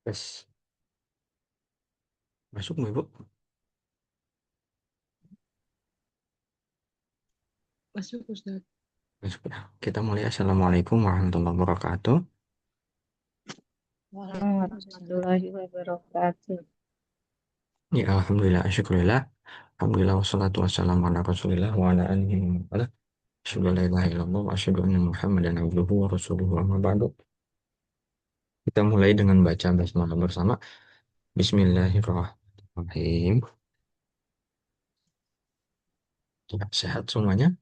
Tes masuk Bu Ibu. Masuk Ustaz. Masuk ya. Kita mulai. Assalamualaikum warahmatullahi wabarakatuh. Waalaikumsalam. Warahmatullahi wabarakatuh. Ya alhamdulillah, syukurillah. Alhamdulillah wassalatu wassalamu ala Rasulillah wa ala alihi wa man walah. Asyhadu an la ilaha illallah wa asyhadu anna Muhammadan abduhu wa rasuluhu amma ba'du. Kita mulai dengan baca basmalah bersama. Bismillahirrahmanirrahim. Ya, sehat semuanya?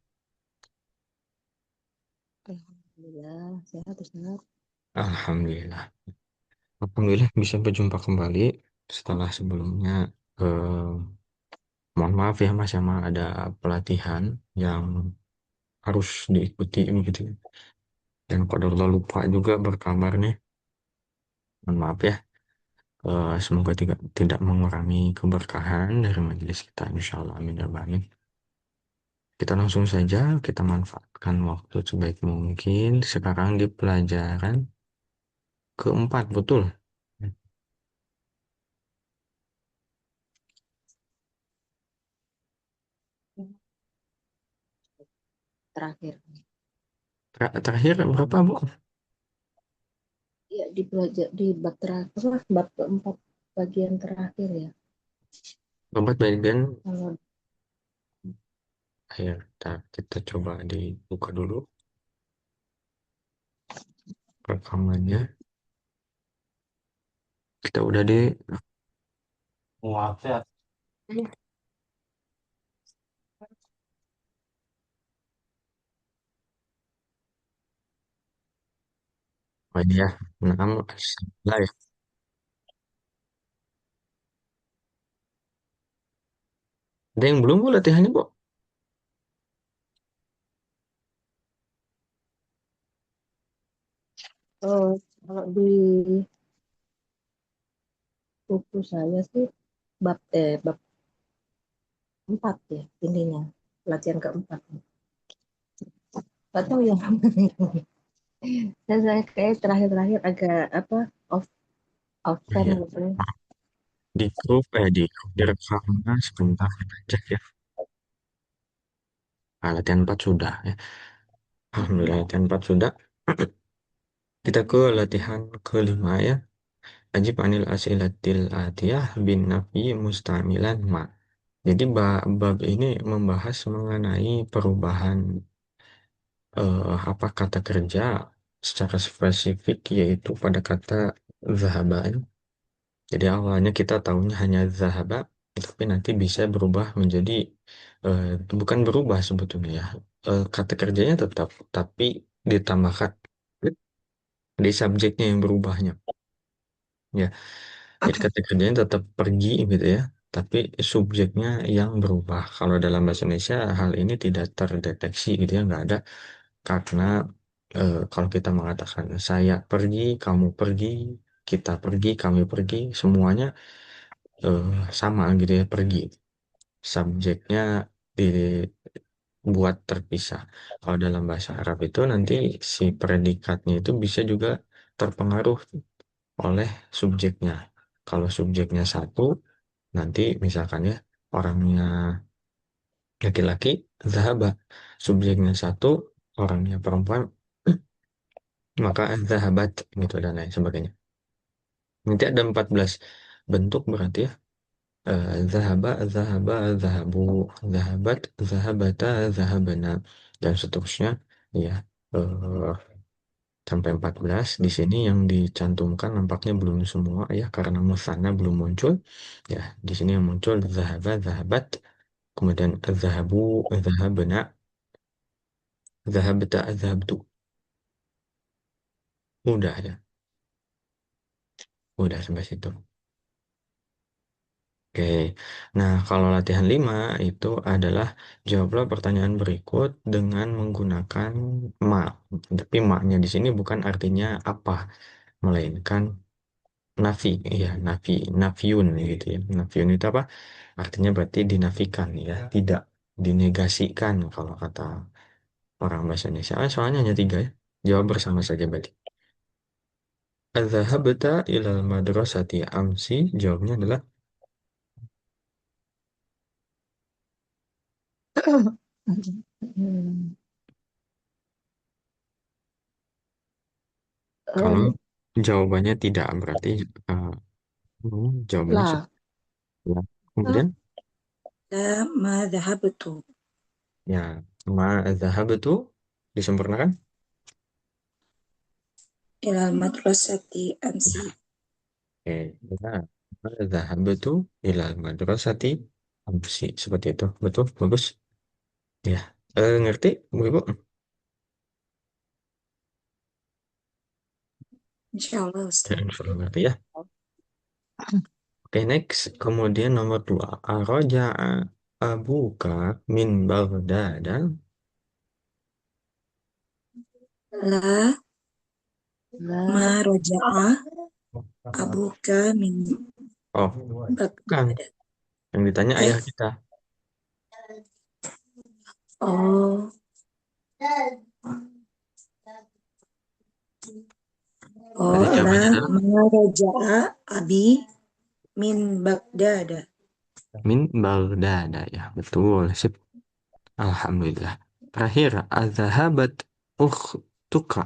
Alhamdulillah, sehat Ustaz. Alhamdulillah. Alhamdulillah bisa berjumpa kembali setelah sebelumnya eh, mohon maaf ya Mas Yama, ada pelatihan yang harus diikuti begitu. Dan qadarullah lupa juga berkabar nih. Mohon maaf ya. Semoga tidak mengurangi keberkahan dari majelis kita. Insya Allah. Amin ya Rabbal alamin. Kita langsung saja, kita manfaatkan waktu sebaik mungkin. Sekarang di pelajaran keempat, betul. Terakhir. Terakhir berapa, Bu? Ya, di bab terakhir, bab keempat bagian terakhir ya. Keempat bagian Kalau akhir. Kita coba dibuka dulu rekamannya. Kita udah di muafiyat. Oh ini ya. Enam. Lah ya. Ada yang belum, Bu, latihannya, Bu? oh, kalau di buku saya sih bab 4 ya intinya. Pelatihan keempat. Gak tahu yang saya kayak terakhir-terakhir agak apa off Oh absen iya. gitu. Di grup, di rekamnya sebentar kita cek ya. Latihan 4 sudah ya. Alhamdulillah latihan 4 sudah. Kita ke latihan kelima ya. Ajib anil asilatil atiyah bin nafi mustamilan ma. Jadi bab ini membahas mengenai perubahan apa kata kerja secara spesifik, yaitu pada kata zahaban. Jadi awalnya kita tahunya hanya zahaba, tapi nanti bisa berubah menjadi eh, bukan berubah sebetulnya ya. Kata kerjanya tetap, tapi ditambahkan di subjeknya yang berubahnya. Ya, jadi kata kerjanya tetap pergi gitu ya, tapi subjeknya yang berubah. Kalau dalam bahasa Indonesia hal ini tidak terdeteksi gitu ya, nggak ada. Karena kalau kita mengatakan saya pergi, kamu pergi, kita pergi, kami pergi, semuanya eh, sama gitu ya, pergi. Subjeknya dibuat terpisah. Kalau dalam bahasa Arab itu nanti si predikatnya itu bisa juga terpengaruh oleh subjeknya. Kalau subjeknya satu, nanti misalkan ya orangnya laki-laki, zahaba. Subjeknya satu, orangnya perempuan, maka zahabat gitu dan lain sebagainya. Nanti ada 14 bentuk berarti ya. Zahaba, zahaba, zahabu, zahabat, zahabata, zahabana, dan seterusnya ya. eh, Sampai 14 di sini yang dicantumkan nampaknya belum semua ya, karena musanna belum muncul. Ya, di sini yang muncul zahaba, zahabat, kemudian zahabu, zahabna, zahabta, zahabtu. Udah ya, udah sampai situ. Oke, nah kalau latihan 5 itu adalah jawablah pertanyaan berikut dengan menggunakan ma. Tapi ma-nya di sini bukan artinya apa, melainkan nafi, ya nafi, nafiun gitu ya. Nafiun itu apa? Artinya berarti dinafikan ya, tidak dinegasikan kalau kata orang bahasa Indonesia. Soalnya hanya tiga ya. Jawab bersama saja berarti. Adzahabta ilal madrasati amsi? Jawabnya adalah Hmm. kalau Eh, jawabannya tidak berarti eh, jawabannya lah. sudah. Ya. Kemudian لا ما ذهبت ya ma adzahabtu disempurnakan. إلى المدرسة أمس. Oke, ya. Ma adzahabtu ilal madrasati amsi. Seperti itu. Betul, bagus. Ya. Ngerti, Bu Ibu? إن شاء الله Ya, أستاذ. insya Allah ngerti ya. Oke, next. Kemudian nomor dua. Araja'a abuka min Baghdad. لا Lah. ما رجع أبوك من Oh, bukan. بغداد. Yang ditanya Eh, ayah kita. oh, Berarti oh, لا jawabannya adalah ما رجع أبي من بغداد. min Baghdad. Ya, betul. Sip. Alhamdulillah. Terakhir, azhabat ukhtuka.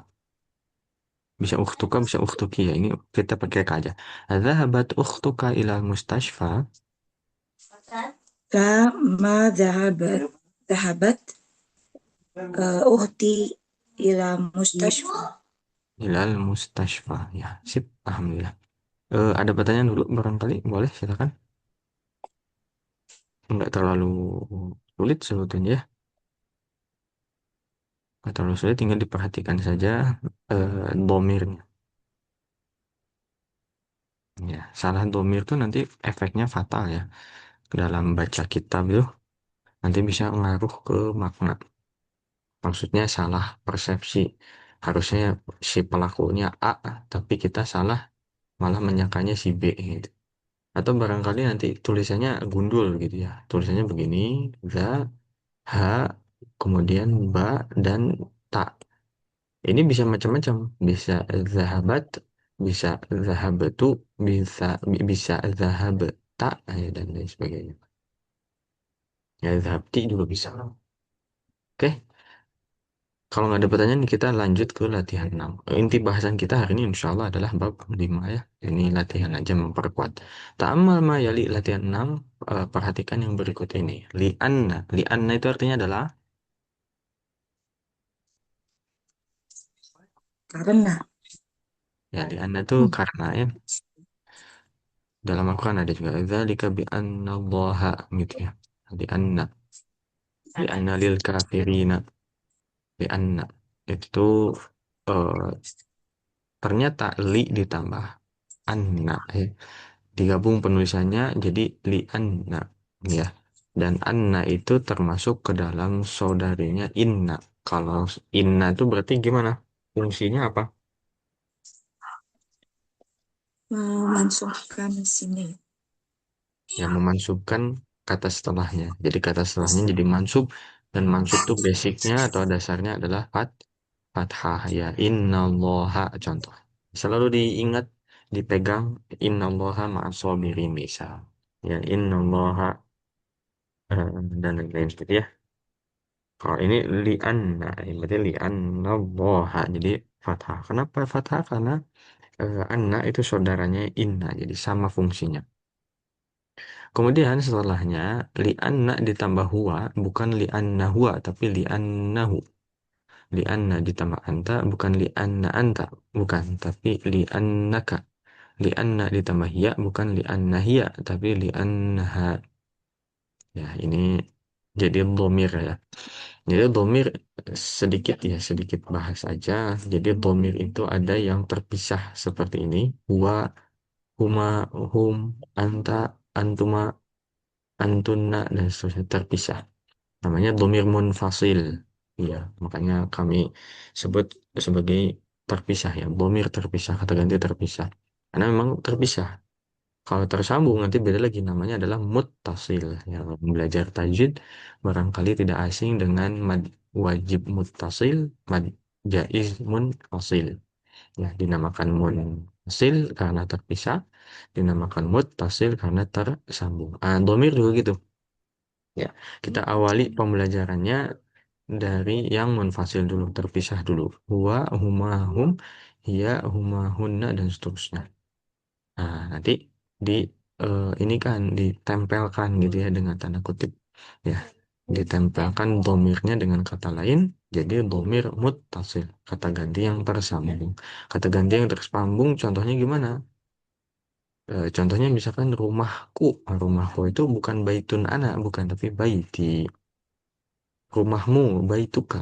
Bisa ukhtuka, bisa ukhtuki ya. Ini kita pakai K aja. Azhabat ukhtuka ilal mustashfa. لا ما ذهبت أختي إلى مستشفى. Ilal mustashfa. Ya, sip. Alhamdulillah. Ada pertanyaan dulu barangkali. Boleh, silakan. Enggak terlalu sulit sebetulnya ya. Nggak terlalu sulit, tinggal diperhatikan saja domirnya. Ya, salah domir itu nanti efeknya fatal ya. Dalam baca kitab itu nanti bisa ngaruh ke makna. Maksudnya salah persepsi. Harusnya si pelakunya A, tapi kita salah malah menyangkanya si B gitu. Atau barangkali nanti tulisannya gundul gitu ya. Tulisannya begini, za, ha, kemudian ba, dan ta. Ini bisa macam-macam, bisa zahabat, bisa zahabatu, bisa zahabta, dan lain sebagainya. Ya, zahabti juga bisa. Oke, kalau nggak ada pertanyaan kita lanjut ke latihan 6. Inti bahasan kita hari ini insya Allah adalah bab 5 ya. Ini latihan aja memperkuat. Ta'amal ma yali latihan 6, perhatikan yang berikut ini. Li'anna. Li'anna itu artinya adalah, Karena ya li'anna itu karena ya. Dalam Al-Quran ada juga. Dzalika bi'anna allaha gitu ya. Li'anna. Li'anna lil kafirina. Li'anna. Itu eh, ternyata li ditambah anna ya. Digabung penulisannya jadi li anna ya. Dan anna itu termasuk ke dalam saudarinya inna. Kalau inna itu berarti gimana? Fungsinya apa? memansuhkan sini. Yang memansubkan kata setelahnya. Jadi kata setelahnya jadi mansub, dan mansub tuh basicnya atau dasarnya adalah fathah ya. Innallaha contoh. Selalu diingat, dipegang innallaha ma'as-sabirin misal. Ya innallaha dan lain-lain seperti ya. Kalau ini li'anna, berarti li'annallaha. Jadi fathah. Kenapa fathah? Karena anna itu saudaranya inna, jadi sama fungsinya. Kemudian setelahnya li'anna ditambah huwa, bukan li'anna huwa tapi li'annahu. Li'anna ditambah anta, bukan li'anna anta, bukan, tapi li'annaka. Li'anna ditambah hiya, bukan li'anna hiya tapi li'annaha. Ya, ini jadi domir ya. Jadi domir sedikit ya, sedikit bahas aja. Jadi domir itu ada yang terpisah seperti ini. Huwa, huma, hum, anta, antuma, antuna, dan seterusnya terpisah. Namanya domir munfasil. Iya, makanya kami sebut sebagai terpisah ya. Domir terpisah, kata ganti terpisah. Karena memang terpisah. Kalau tersambung nanti beda lagi, namanya adalah muttasil. Ya, belajar tajwid barangkali tidak asing dengan mad wajib muttasil, mad jaiz munfasil. Ya, dinamakan munfasil karena terpisah, dinamakan muttasil karena tersambung. Domir juga gitu. Ya, kita awali pembelajarannya dari yang munfasil dulu, terpisah dulu. Huwa, huma, hum, hiya, huma, hunna, dan seterusnya. Nah, nanti di ini kan ditempelkan gitu ya dengan tanda kutip. Ya, ditempelkan domirnya dengan kata lain, jadi domir muttasil, kata ganti yang tersambung. Kata ganti yang tersambung, contohnya gimana? Contohnya misalkan rumahku. Rumahku itu bukan baitun ana, bukan, tapi baiti. Rumahmu, baituka.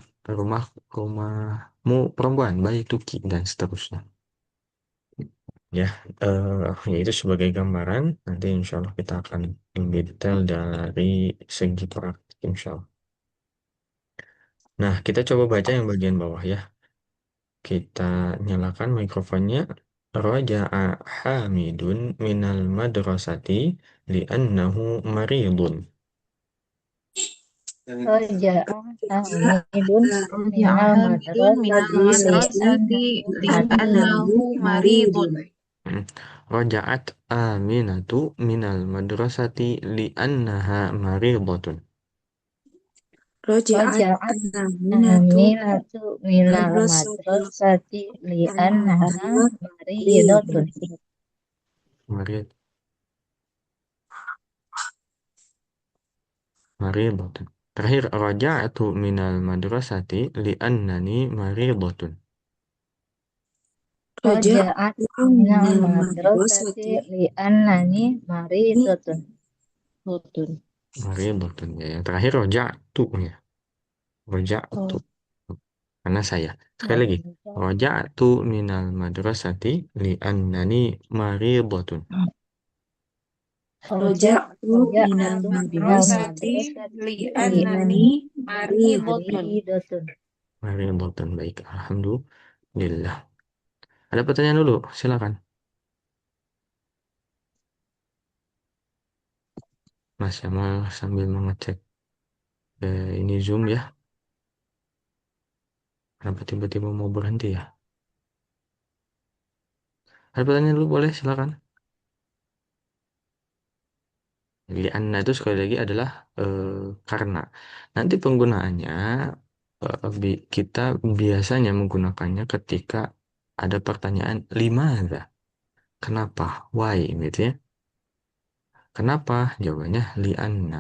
Rumahmu perempuan, baituki, dan seterusnya. Ya, ya itu sebagai gambaran. Nanti insya Allah kita akan lebih detail dari segi praktik insya Allah. Nah, kita coba baca yang bagian bawah ya. Kita nyalakan mikrofonnya. Raja'a Hamidun minal madrasati li'annahu maridun. Raja'a Hamidun Raja'a minal Hamidun minal madrasati madrasati li'annahu maridun. li'annahu maridun. Hmm. Raja'at Aminatu minal madrasati li'annaha maridatun. Roja'at Raja'at Aminatu Aminatu minal madrasati madrasati li'annaha annaha maridatun. maridatun. Marid, maridatun. Terakhir, raja'atu minal madrasati li'annani maridatun. Raja'at Roja'atu minal minal madrasati madrasati li'annani ini maridatun. Rotun. Maridatun. Ya, yang terakhir, raja'tu ya. Raja'tu. Oh, Karena saya. Sekali nggak lagi. bisa. Raja'tu minal madrasati li'annani maridatun. roja'tu minal Al Roja'atu minal madrasati madrasati li'annani li'annani maridun. maridatun. Maridatun. Baik. Alhamdulillah. Ada pertanyaan dulu? Silakan. Mas Yamal sambil mengecek ini Zoom ya. Kenapa tiba-tiba mau berhenti ya? Ada pertanyaan dulu boleh silakan. Lianna itu sekali lagi adalah eh, karena. Nanti penggunaannya kita biasanya menggunakannya ketika ada pertanyaan limadha. Kenapa? Why gitu ya. Kenapa? Jawabannya lianna.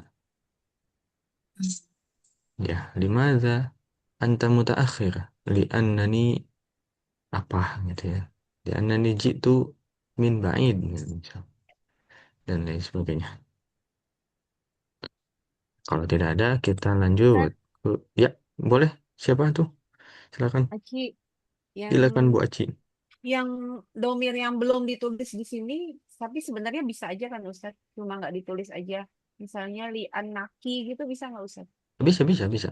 Ya, limadha anta mutaakhir? Liannani apa gitu ya. Liannani jitu min ba'id gitu, misal. Dan lain sebagainya. Kalau tidak ada, kita lanjut. Ustadz, Ya, boleh. Siapa tuh? Silakan. Aci, yang Silakan Bu Aci. yang domir yang belum ditulis di sini, tapi sebenarnya bisa aja kan Ustadz, cuma nggak ditulis aja. Misalnya li anaki gitu bisa nggak Ustadz? Bisa, bisa, bisa.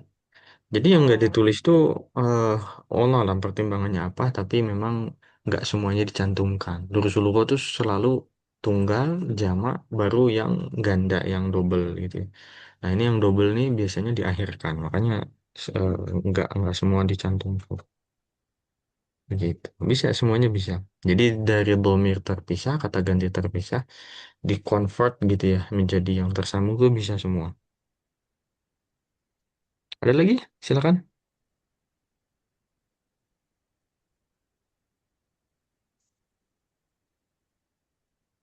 Jadi yang nggak Oh, ditulis tuh eh Allah alam pertimbangannya apa, tapi memang nggak semuanya dicantumkan. Lurus uluro tuh selalu tunggal, jamak, baru yang ganda, yang double gitu ya. Nah ini yang double nih biasanya diakhirkan, makanya eh, nggak semua dicantumkan. Begitu. Bisa, semuanya bisa. Jadi dari domir terpisah, kata ganti terpisah, di-convert gitu ya, menjadi yang tersambung tuh bisa semua. Ada lagi? Silakan.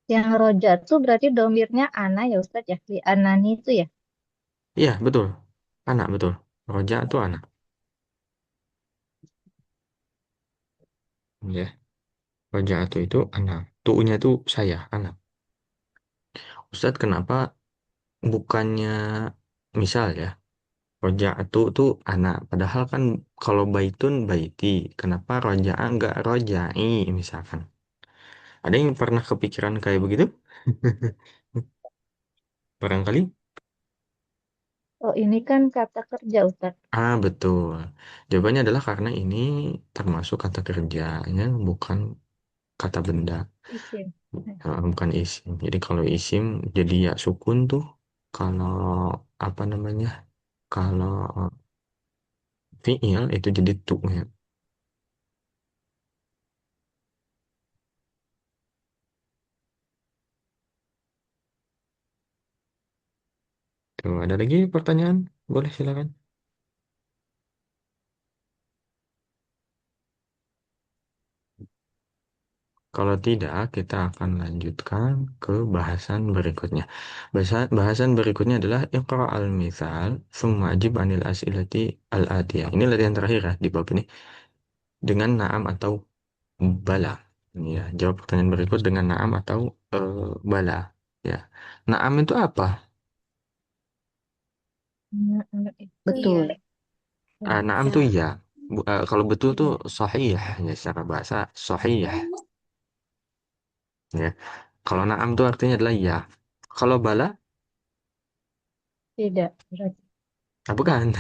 Yang roja tuh berarti domirnya ana ya Ustadz ya. Li anani itu ya. Iya, betul. Anak, betul. Roja itu anak. Ya. Roja itu anak. Tuunya itu saya, anak. Ustadz, kenapa bukannya misal ya, roja itu anak. Padahal kan kalau baitun baiti. Kenapa roja enggak rojai misalkan. Ada yang pernah kepikiran kayak begitu? Barangkali? Oh ini kan kata kerja Ustadz. Betul. Jawabannya adalah karena ini termasuk kata kerjanya, bukan kata benda. Isim. Bukan isim. Jadi kalau isim jadi ya sukun tuh. Kalau apa namanya? Kalau fiil itu jadi tu ya. Tuh, ada lagi pertanyaan? Boleh silakan. Kalau tidak, kita akan lanjutkan ke bahasan berikutnya. Bahasan berikutnya adalah Iqra al-mithal, thumma ajib anil as'ilati al-atiyah. Ini latihan terakhir ya di bab ini. Dengan na'am atau bala. Ya, jawab pertanyaan berikut dengan na'am atau bala. Ya. Na'am itu apa? Itu Betul. ya. Na'am Ya. tuh iya. Kalau betul tuh Iya. sahih ya secara bahasa sahih. Ya. Kalau na'am tuh artinya adalah iya. Kalau bala, Tidak. Berarti. bukan.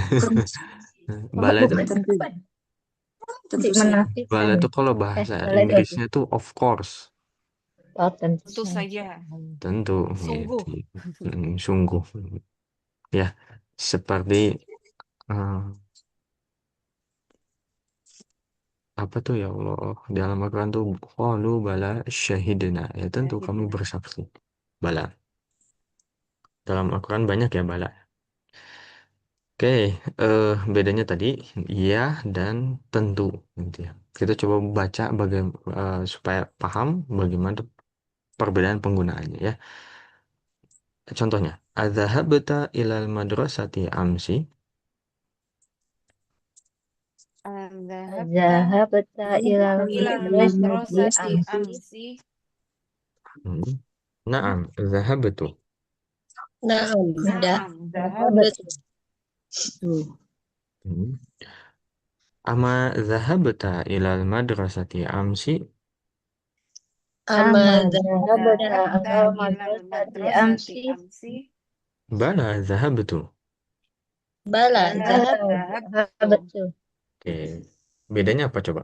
Oh, Bala itu bukan. Tentu. Apa? Tentu saja. bala Menafikan ya. itu kalau bahasa Boleh berarti. Inggrisnya tuh of course. Oh, tentu Tentu saja. saja. Tentu Sungguh. gitu. Sungguh. Ya, seperti eh, apa tuh ya Allah di dalam Al-Quran tuh qalu bala syahidna. Ya tentu kami bersaksi. Bala. Dalam Al-Quran banyak ya bala. Oke, bedanya tadi iya dan tentu gitu ya. Kita coba baca supaya paham bagaimana perbedaan penggunaannya ya. Contohnya, adzahabta ilal madrasati amsi. Dhahabta Zahabta ilal ilal madrasati madrasati amsi. amsi. Hmm. Naam, zahabtu. Naam. Naam, dhahabtu. Zahabtu. Betul. Hmm. Ama zahabta ilal madrasati amsi. Ama Amada. zahabta Dhahabta ilal ilal madrasati madrasati amsi. amsi. Bala zahabtu. Bala. Bala Zahab. dhahabtu. Zahabtu. Oke. Bedanya apa coba?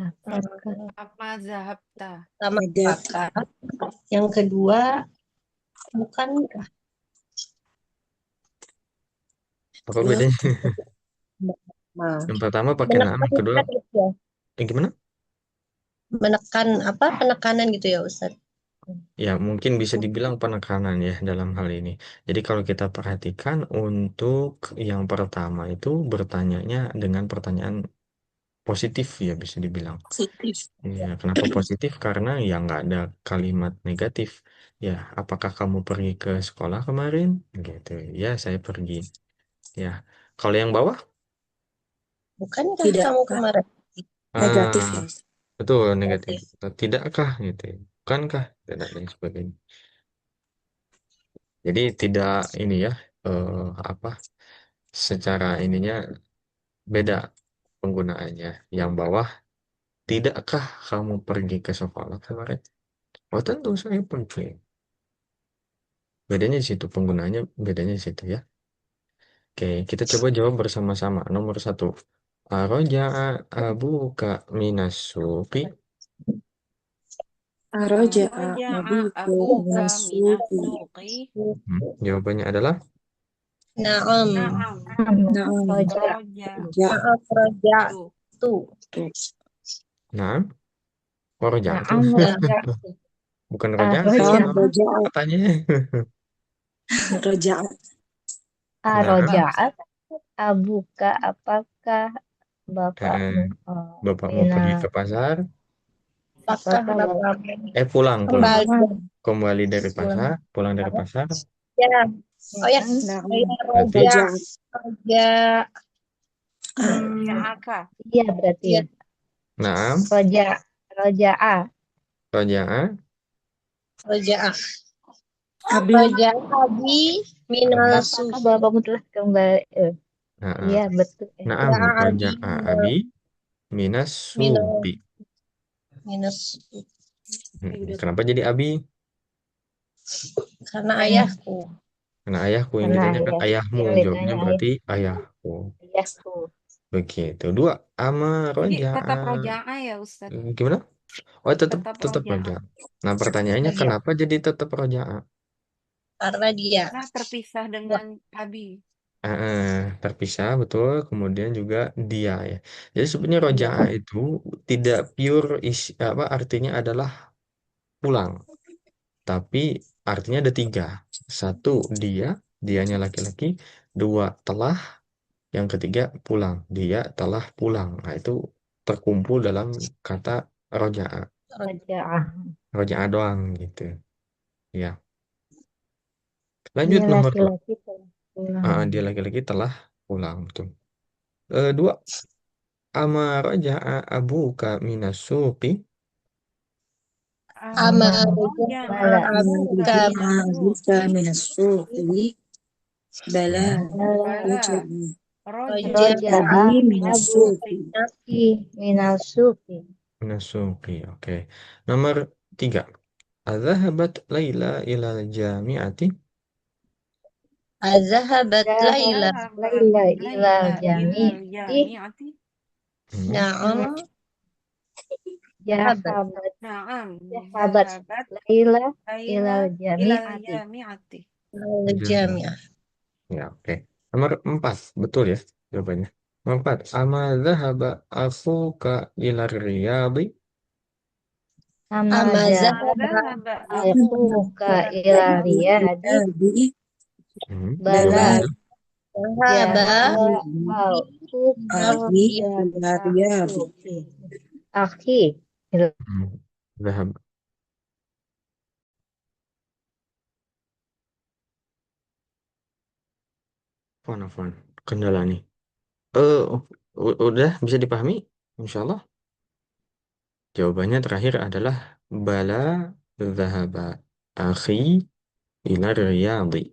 Apakah? Apa dhahabta? Sama apakah? Yang kedua, bukankah? Apa Ya. bedanya? Nah, Yang pertama pakai naam, yang kedua menekankan gitu ya. gimana? Menekan apa? Penekanan gitu ya, Ustaz. Ya, mungkin bisa dibilang penekanan ya dalam hal ini. Jadi kalau kita perhatikan untuk yang pertama itu bertanyanya dengan pertanyaan positif ya bisa dibilang. Positif. Ya, kenapa positif? Karena ya nggak ada kalimat negatif. Ya, apakah kamu pergi ke sekolah kemarin? Gitu. Ya, saya pergi. Ya, kalau yang bawah, Bukankah Tidak kamu kemarin? negatif ah, ya. betul negatif. Negatif. Tidakkah gitu? Bukankah? Dan lain sebagainya. Jadi tidak ini ya, eh, apa? Secara ininya beda penggunaannya. Yang bawah, tidakkah kamu pergi ke sekolah kemarin? Oh, tentu saya pergi. Bedanya di situ, penggunaannya bedanya di situ ya. Oke, kita coba jawab bersama-sama. Nomor satu. Aroja'a abuka minas suqi. Araja'a Raja'a abuku abuka minas minasuki. suqi. Jawabannya adalah Naam. Na'am. Na'am. Roja. Ja. Maaf, roja Tuh. tuh. nah, oh roja'atu. Naam Nah, roja. Bukan roja'atu Roja. nama Raja'a. katanya. Raja'a. Nah, Rojaat. Abuka. Apakah bapakmu? eh, bapakmu Mina. pergi ke pasar. apakah Apakah bapakmu Pulang. kembali Kembali dari pulang? pasar. Pulang dari pasar. ya? Oh ya, Na'am. Berarti, roja, Raja'a. roja, Roja'aka. Iya berarti ya, ya. nah, Roja. Roja'a. roja'a. roja, Abi. roja, abi, minal Apakah sufi, bapakmu telah kembali? Nah, Iya betul. na'am, roja, abi, roja'a abi minas minal, suqi. minus sufi. Kenapa jadi abi? Karena Karena ayahku. Karena ayahku yang karena ditanya kan ayah ayahmu. yang Jawabnya ditanya berarti ayahku. ayahku. Begitu. Dua, ama Jadi roja'a. tetap roja'a ya Ustadz. Gimana? Oh, tetap Tetap tetap roja'a. roja'a. Nah, pertanyaannya Roja, kenapa jadi tetap roja'a? karena dia. Karena terpisah Ya, dengan Abi. Terpisah betul. Kemudian juga dia ya. Jadi sebenarnya dia. roja'a itu tidak pure apa artinya adalah pulang, tapi artinya ada tiga. Satu, dianya laki-laki. Dua, telah. Yang ketiga, pulang. Dia telah pulang. Nah, itu terkumpul dalam kata roja'a. Rojaah. Roja'a doang gitu. Ya. Dia Lanjut nomor dua. laki-laki telah pulang. Dia laki-laki telah pulang. Tuh. Dua, ama roja'a abuka minas suqi. Ama Amaroja Bala. abuka Raja'a buka minasuki minasuqi. Bala. Hmm. Bala. bala roja roja Rojaah Abi minasuki minasuqi. abuki minal suki. Minas suqi. Oke. Nomor tiga. Adzahabat Laila ilal jami'ati. Azahabat Laila. Zahabat zahabat Laila ilal Laila ilal jami'ati. jami'ati Hmm. Naam. Zahabat. Jahabat. na'am Jahabat zahabat Laila Laila ilal ilal jami'ati. jami'ati Jami'ah. Ya, oke. Nomor empat, betul ya jawabannya. Nomor empat, ama dhahaba akhuka ila riyadi. Ama Ama zahaba zahaba akhuka ila ila riyadi riyadi. Abi. Bala Bala. Bala. Zahaba jahaba Abi. akhuka Abi. ila Ila riyadi. suki. Akhi. Dhahab. Afwan. Kendala nih. Udah bisa dipahami? Insya Allah. Jawabannya terakhir adalah bala dhahaba akhi ila riyadi.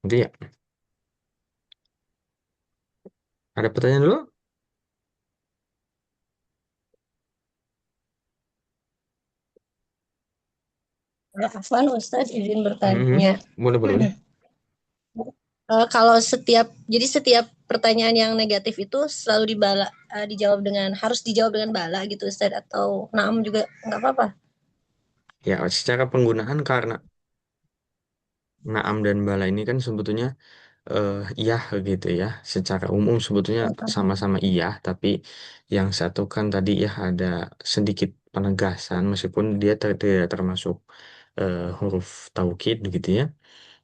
Itu ya. Ada pertanyaan dulu? Afwan Ustaz izin Mhm. bertanya. Boleh. Kalau jadi setiap pertanyaan yang negatif itu selalu dijawab harus dijawab dengan bala gitu Ustaz atau naam juga nggak apa-apa. Ya, secara penggunaan karena naam dan bala ini kan sebetulnya iya gitu ya. Secara umum sebetulnya sama-sama iya, tapi yang satu kan tadi ya ada sedikit penegasan meskipun dia tidak termasuk huruf taukid gitu ya.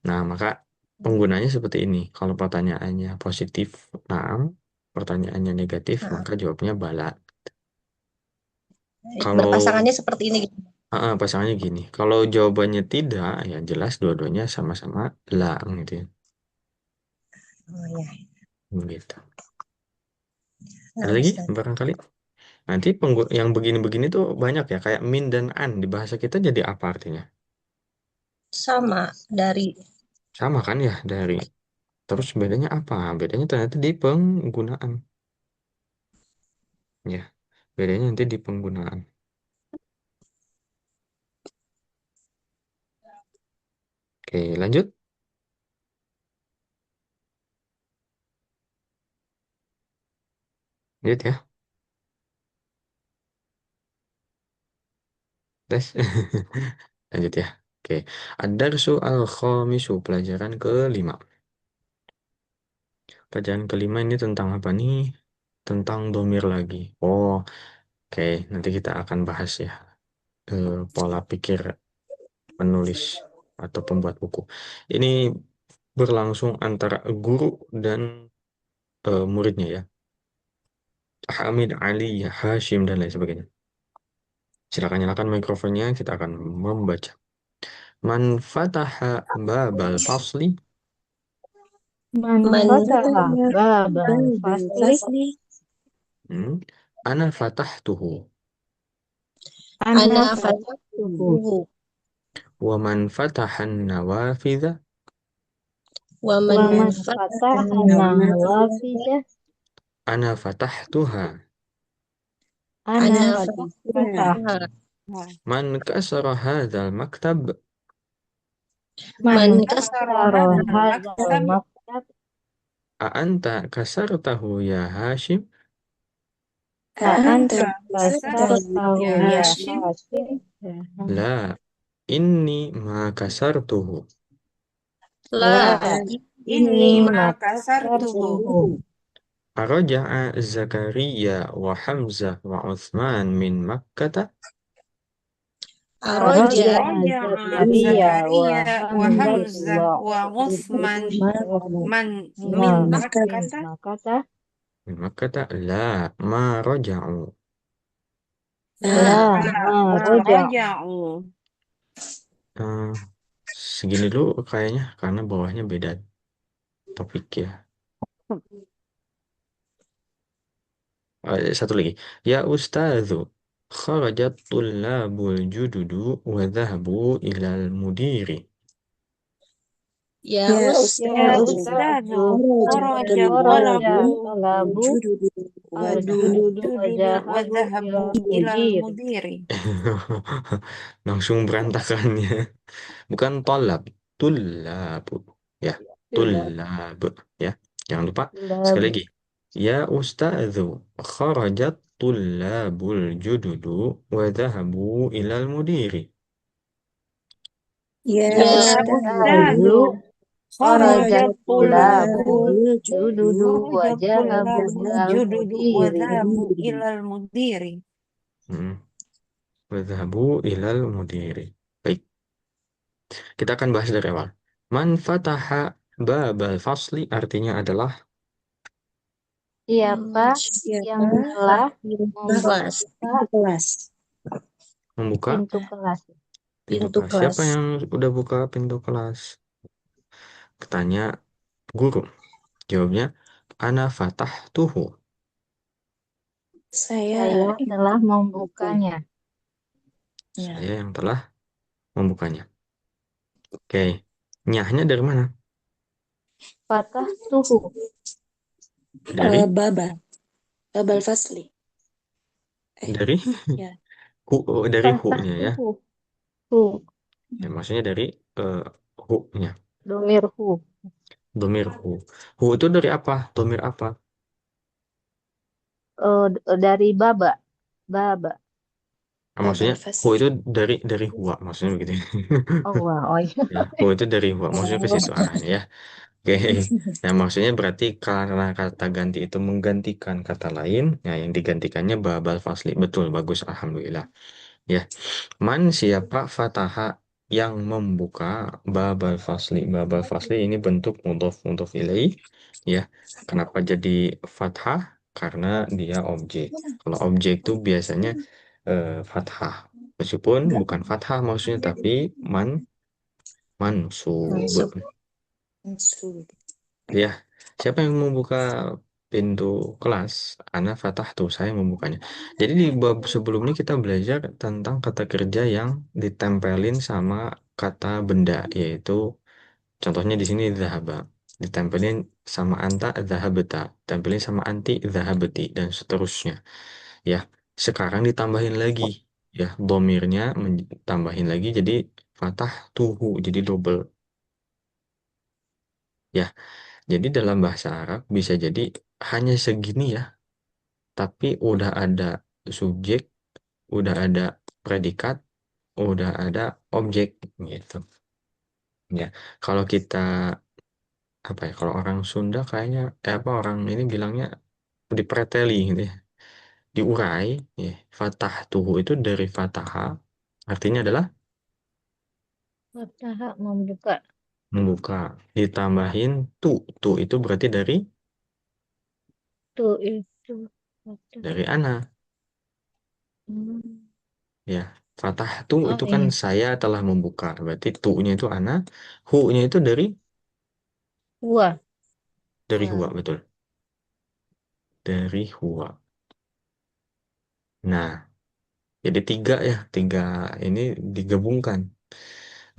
Nah, maka penggunanya seperti ini. Kalau pertanyaannya positif, naam. Pertanyaannya negatif, Nah, maka jawabnya bala. Kalau berpasangannya seperti ini gitu. pasangannya gini, kalau jawabannya tidak, ya jelas dua-duanya sama-sama la gitu ya. Oh ya. Gitu. Nah, Ada lagi Ustaz. barangkali? Nanti yang begini-begini tuh banyak ya, kayak min dan an di bahasa kita jadi apa artinya? Sama dari Sama kan ya dari. Terus bedanya apa? Bedanya ternyata di penggunaan. Ya, bedanya nanti di penggunaan. Oke, lanjut. Lanjut ya. Tes. Lanjut ya. Oke. Ad-darsu al-khamisu, pelajaran kelima. Pelajaran kelima ini tentang apa nih? Tentang domir lagi. Oh, oke. Nanti kita akan bahas ya. Pola pikir penulis atau pembuat buku. Ini berlangsung antara guru dan muridnya ya. Hamid, Ali, Hashim, dan lain sebagainya. Silakan nyalakan mikrofonnya, kita akan membaca. Man fataha babal fasli. Man fataha manfaatnya babal Babal fasli. fasli. Ana fatahtuhu. Ana ana fatahtuhu. fatuhu Wa man fatahan nawafidha. wa Wa man man fataha fataha nawafidha. Ana fatahtuha. Ana ana fatah. fataha Man kasara hadzal maktab. Man man kasara kasara hadzal maktab maktab. A anta kasartahu ya Hashim. Anta Anta kasartahu kasartahu ya ya Hashim. Hashim Hashim. La, inni ma kasartuhu. la La inni inni ma kasartuhu makasartuhu. Araja'a Zakaria wa Hamzah wa Uthman min Makkata. Roja. Roja Roja Zakaria wa Zakaria wa Hamzatu Hamzah wa wa Utsman Utsman min min Makkata Makkah Maka tak la ma roja'u. Nah, la ma roja. raja'u. Eh, segini dulu kayaknya karena bawahnya beda topik ya. Satu lagi. Ya Ustazu, kharajat tullabul jududu wa dhahabu ilal mudiri. ya Ya Ya Ya Ustaz, Ustazu, Ustazu, kharaja kharaja talabu talabu wujudu al-jududu wa jududu wa zahabu dhahabu ilal ilal mudir. mudiri. Langsung berantakan ya. Bukan tolab, tullab. Ya, Tulab, tullab. Ya, jangan lupa. tulab. Sekali lagi. Ya Ustazu, kharajat tullabul jududu wa dhahabu ilal mudiri. Ya ya Ya Ustaz, Ustazu, Ustazu, kharaja kharajat kharajat tulabu tulabul tulabul jududu jududu wa kharaja wa zahabu tulabu ilal dhahabu jududu wa mudiri. dhahabu mudiri. ilal mudiri. Hmm. Wa dhahabu ilal mudiri. Baik, kita akan bahas dari awal. Man fataha babal fasli artinya adalah Siapa yang Siapa telah yang telah kelas. membuka pintu kelas? membuka pintu kelas? pintu Pintu kelas. Siapa kelas. yang udah buka pintu kelas? Tanya guru. Jawabnya, ana fatahtuhu. Saya Saya yang telah buka. membukanya. Ya. Saya yang telah membukanya. Oke. Nyahnya dari mana? Patah tuhu. Dari Babal fasli. dari Ya. dari Patah hu-nya ya. tuhu. Hu. Ya, maksudnya dari eh, hu-nya. Domir hu. Domir hu. Hu itu dari apa? Domir apa? Dari baba. Baba. Ah, Babal maksudnya hu fasli. itu dari huwa, maksudnya begitu. Oh, wah. Oh, iya. Ya, hu itu dari huwa, maksudnya ke Oh, situ arahnya ya. Oke. Nah, maksudnya berarti karena kata ganti itu menggantikan kata lain, ya yang digantikannya babal fasli. Betul, bagus, alhamdulillah. Ya, man siapa fataha yang membuka babal fasli. Babal fasli ini bentuk mudhof ilaih. Ya, kenapa jadi fathah? Karena dia objek. Kalau objek itu biasanya fathah. Meskipun bukan fathah maksudnya, tapi mansub. mansub. Mansub. Ya, siapa yang membuka pintu kelas? Ana fatah tuh, saya membukanya. Jadi di bab sebelumnya kita belajar tentang kata kerja yang ditempelin sama kata benda, yaitu contohnya di sini zahaba. Ditempelin sama anta zahabeta, tempelin sama anti zahabeti dan seterusnya. Ya, sekarang ditambahin lagi, ya, domirnya tambahin lagi jadi fatah tuhu, jadi double. Ya, jadi dalam bahasa Arab bisa jadi hanya segini ya, tapi udah ada subjek, udah ada predikat, udah ada objek gitu. Ya, kalau kita apa ya? Kalau orang Sunda kayaknya apa orang ini bilangnya dipreteli gitu ya, diurai. Ya, fatah tuhu itu dari fataha, artinya adalah Patah membuka. membuka. Ditambahin tu itu berarti Tuh itu. Patah. dari ana. Hmm. Ya, fatah tu Oh, itu kan iya. saya telah membuka. Berarti tu-nya itu ana, hu-nya itu Wah. dari huwa, Wah. betul. Dari huwa. Nah, jadi tiga ya, tiga ini digabungkan.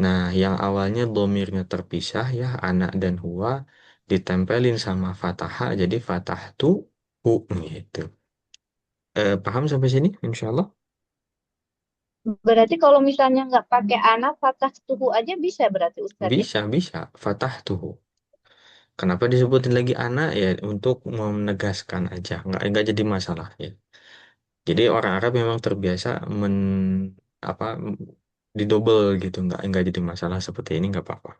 Nah, yang awalnya domirnya terpisah ya, anak dan huwa, ditempelin sama fataha, jadi fatah tu hu gitu. Paham sampai sini? Insya Allah Berarti kalau misalnya nggak pakai anak, patah tuhu aja bisa berarti Ustadz ya? bisa fatah tuhu. Kenapa disebutin lagi anak ya untuk menegaskan aja, nggak jadi masalah ya. Jadi orang Arab memang terbiasa apa didobel gitu, nggak jadi masalah seperti ini nggak apa-apa.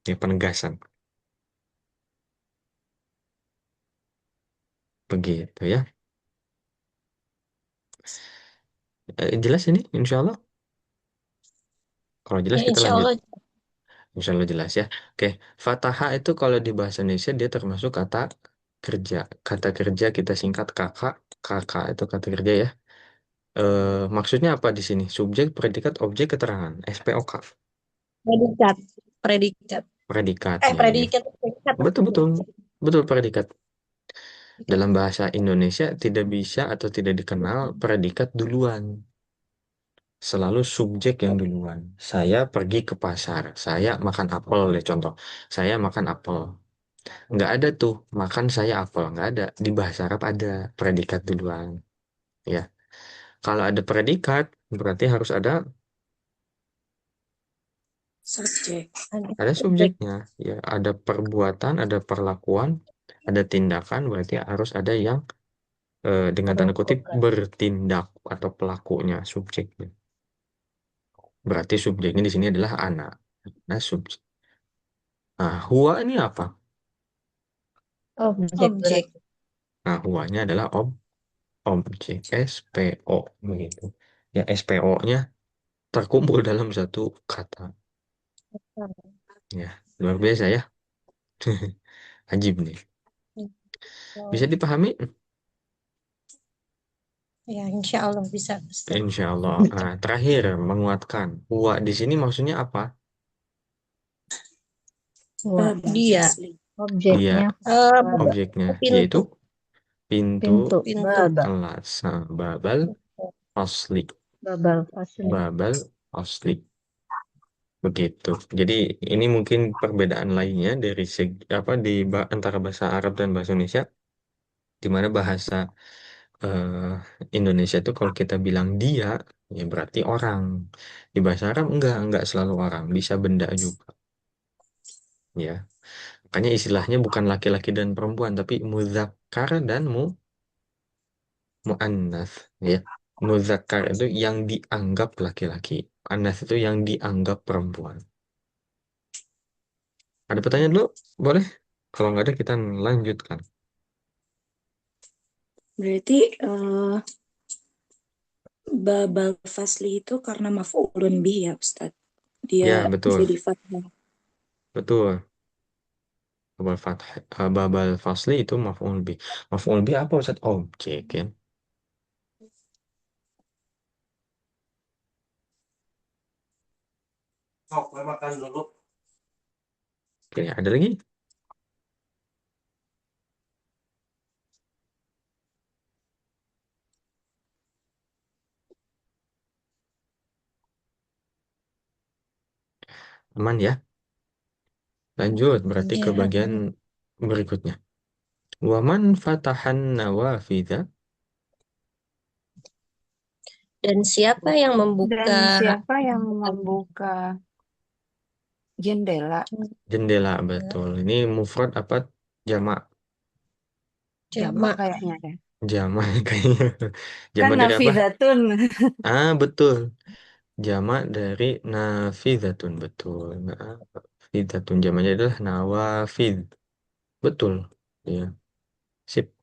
Ya penegasan begitu ya. Jelas ini, insya Allah. Kalau jelas Ya, kita insya lanjut. Allah. Insya Allah jelas ya. Oke, Fataha itu kalau di bahasa Indonesia dia termasuk kata kerja. Kata kerja kita singkat kakak. Kakak itu kata kerja ya. Maksudnya apa di sini? Subjek, predikat, objek, keterangan. SPOK. Predikat. Predikat. Predikatnya ini. Predikat. Predikat. Betul, betul. Betul, predikat. Dalam bahasa Indonesia tidak bisa atau tidak dikenal predikat duluan. Selalu subjek yang duluan. Saya pergi ke pasar. Saya makan apel deh contoh. Saya makan apel. Nggak ada tuh makan saya apel. Nggak ada. Di bahasa Arab ada predikat duluan. Ya. Kalau ada predikat, berarti harus Subjek. ada subjeknya. Ya, ada perbuatan, ada perlakuan, ada tindakan. Berarti harus ada yang dengan tanda kutip Melakukan. bertindak atau pelakunya subjeknya. Berarti subjeknya di sini adalah anak. Nah, subjek. Nah, huwa ini apa? Objek Objek. berarti. Nah, huwanya adalah objek SPO begitu. Ya, SPO-nya terkumpul dalam satu kata. Ya, luar biasa ya. Ajib nih. Bisa dipahami? Ya, insya Allah bisa, Ustaz. Insya Allah. Nah, terakhir, menguatkan. Huwa di sini maksudnya apa? Wah, Dia. Fasli. Dia objeknya objeknya, yaitu Pintu. pintu pintu. Pintu. Baba. kelas. Nah, babal asli. Babal fasli. Babal asli. Begitu. Jadi ini mungkin perbedaan lainnya dari segi apa antara bahasa Arab dan bahasa Indonesia, di mana bahasa Indonesia itu kalau kita bilang dia, ya berarti orang. Di bahasa Arab enggak selalu orang, bisa benda juga. Ya, makanya istilahnya bukan laki-laki dan perempuan, tapi muzakkar dan muannats. Ya, muzakkar itu yang dianggap laki-laki, muannats itu yang dianggap perempuan. Ada pertanyaan dulu? Boleh? Kalau nggak ada, kita lanjutkan. Berarti babal fasli itu karena maf'ulun bih ya Ustaz. Dia Ya, betul. jadi fathah. Betul. Babal fasli itu maf'ul bih. Maf'ul bih apa Ustaz? Objek ya. Oke, ada lagi? Aman ya? Lanjut, berarti ke Ya. bagian berikutnya. Waman fatahan nawafidha. Dan siapa yang Dan membuka siapa yang membuka jendela? Jendela, betul. Ini mufrad apa? Jamak. Jamak jamak? kayaknya deh. Jamak kayaknya. Kan Jamak dari apa? nafidatun. Ah, betul. Jamak dari nafidatun, betul. Nafidatun, jamaknya adalah nawafid. Betul. Ya, sip.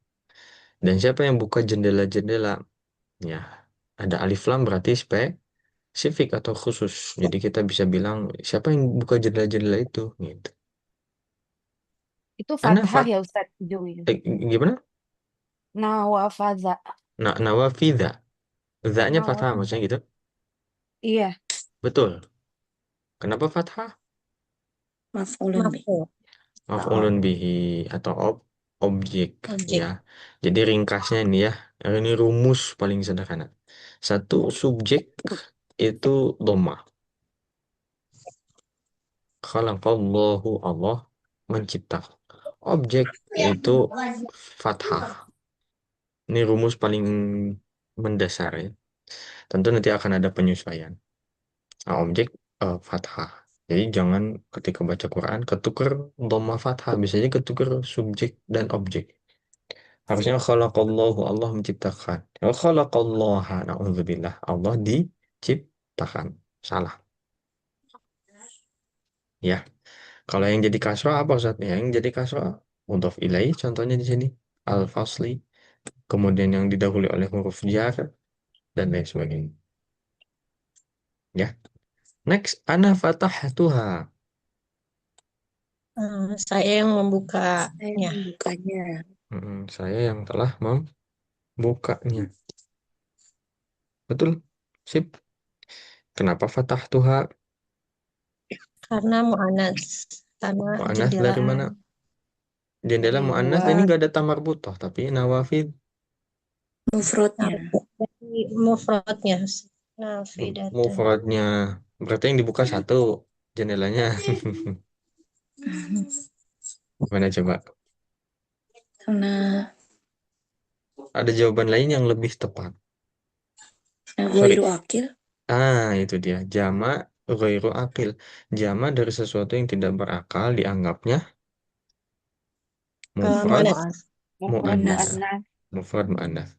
Dan siapa yang buka jendela-jendela? Ya, ada alif lam berarti spesifik atau khusus. Jadi kita bisa bilang siapa yang buka jendela-jendela itu gitu. Itu Ana fathah ya Ustadz ujungnya. gimana? Nawafaza. Nawafidha. Za-nya fathah Nawafaza. maksudnya gitu. Iya. Betul. Kenapa fathah? Maf'ulun bih. Maf'ul. Maf'ulun bihi atau objek Objek. ya. Jadi ringkasnya ini ya. Ini rumus paling sederhana. Satu subjek itu dhammah. Khalaqallahu Allah mencipta. Objek itu fathah. Ini rumus paling mendasar ya. Tentu nanti akan ada penyesuaian. Nah, objek fathah. Jadi jangan ketika baca Quran ketuker dhamma fathah. Biasanya ketuker subjek dan objek. Harusnya khalaqallahu Allah menciptakan. Kalau khalaqallaha na'udzubillah Allah diciptakan. Salah. Ya. Kalau yang jadi kasroh apa Ustaz? Yang jadi kasroh mudhof ilaih contohnya di sini al-fasli. Kemudian yang didahului oleh huruf jar dan lain sebagainya. Ya. Next, ana fatahtuha. Saya yang Saya membukanya. membukanya. Saya yang telah membukanya. Betul. Sip. Kenapa fatahtuha? Karena mu'anas. Karena Mu'annas jendela. dari mana? Jendela Dari mu'annas ini luar. nggak ada tamarbutoh, tapi nawafid. Mufrodnya. Dari mufradnya. Nafidatun. Mufradnya. Berarti yang dibuka satu jendelanya. Mana coba? Karena Ada jawaban lain yang lebih tepat. Sorry. ghairu akil. Itu dia. Jama ghairu akil. Jama dari sesuatu yang tidak berakal dianggapnya mufrad Mu'anas. Mufrad mu'annas. mu'annas. Mufrad mu'annas.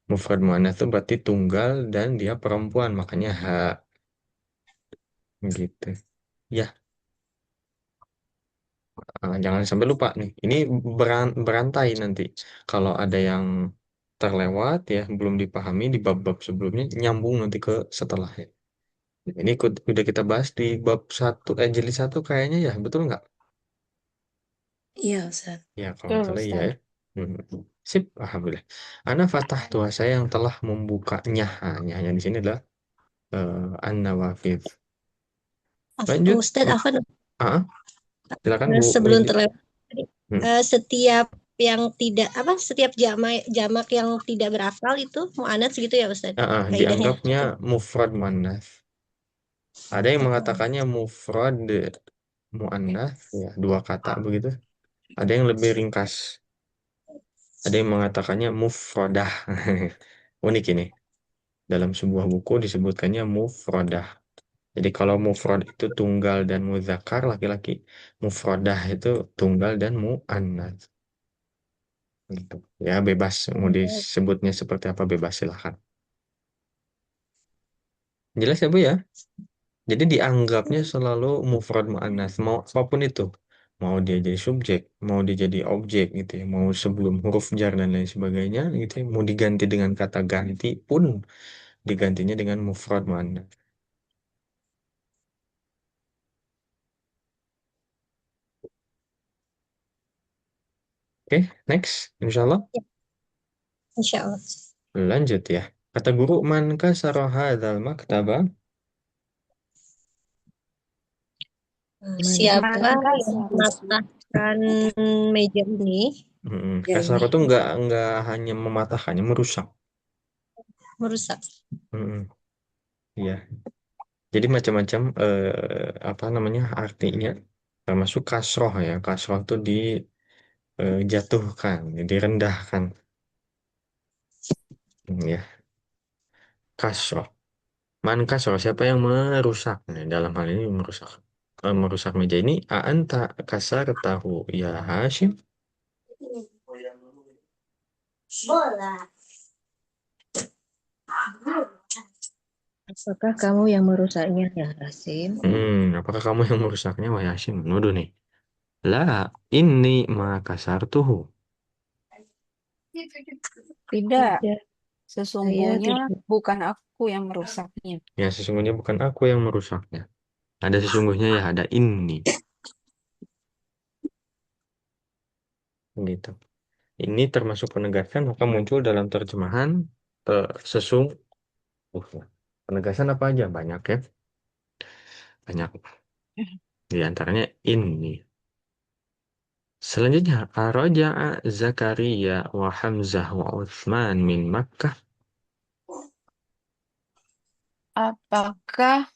Mufrad mu'annas itu berarti tunggal dan dia perempuan, makanya ha gitu. Ya, jangan sampai lupa nih. Ini berantai nanti. Kalau ada yang terlewat ya, belum dipahami di bab-bab sebelumnya, nyambung nanti ke setelahnya. Ini udah kita bahas di bab satu, jilid satu kayaknya ya, betul nggak? Iya, Ustaz. Ya, kalau nggak Betul, salah iya Ustaz. ya. Hmm. Sip, alhamdulillah. Ana fatah tua saya yang telah membukanya. Hanya di sini adalah an-nawafidh. Lanjut. Ustadz Afan, Ah, silakan Bu sebelum Windy. terlewat tadi, Hmm. setiap yang tidak setiap jamak yang tidak berakal itu mu'anas gitu ya Ustadz, kaidahnya. Dianggapnya mufrad muannas. Ada yang mengatakannya mufrad muannas, ya, dua kata begitu. Ada yang lebih ringkas. Ada yang mengatakannya mufradah. Unik ini. Dalam sebuah buku disebutkannya mufradah. Jadi kalau mufrad itu tunggal dan muzakkar laki-laki, mufradah itu tunggal dan muannas. Gitu. Ya bebas mau disebutnya seperti apa bebas silahkan. Jelas ya Bu ya? Jadi dianggapnya selalu mufrad muannas, mau apapun itu. Mau dia jadi subjek, mau dia jadi objek gitu ya, mau sebelum huruf jar dan lain sebagainya gitu ya, mau diganti dengan kata ganti pun digantinya dengan mufrad muannas. Oke, next, insyaallah. Insya Allah. Lanjut ya. Kata guru, man kasara hadzal maktaba. Siapa Maka yang mematahkan meja ini Kasar itu nggak hanya mematahkannya, merusak. merusak. Mm-mm. Iya. Jadi macam-macam apa namanya artinya, termasuk kasroh ya. Kasroh itu dijatuhkan, direndahkan. Ya, kasroh. Man kasroh, siapa yang merusak? Nah, dalam hal ini merusak. Merusak meja ini. A'anta kasar tahu ya Hashim. Apakah kamu yang merusaknya ya, Rasim? Apakah kamu yang merusaknya? Wah Hashim menuduh nih. La, ini ma kasar tuhu. Tidak, Tidak, saya sesungguhnya tidak. bukan aku yang merusaknya. Ya, sesungguhnya bukan aku yang merusaknya. Ada sesungguhnya ya, ada ini. Gitu. Ini termasuk penegasan, maka muncul dalam terjemahan sesung. Penegasan apa aja? Banyak ya. Banyak. Di antaranya ini. Selanjutnya, Araja'a Zakaria wa Hamzah wa Uthman min Makkah. Apakah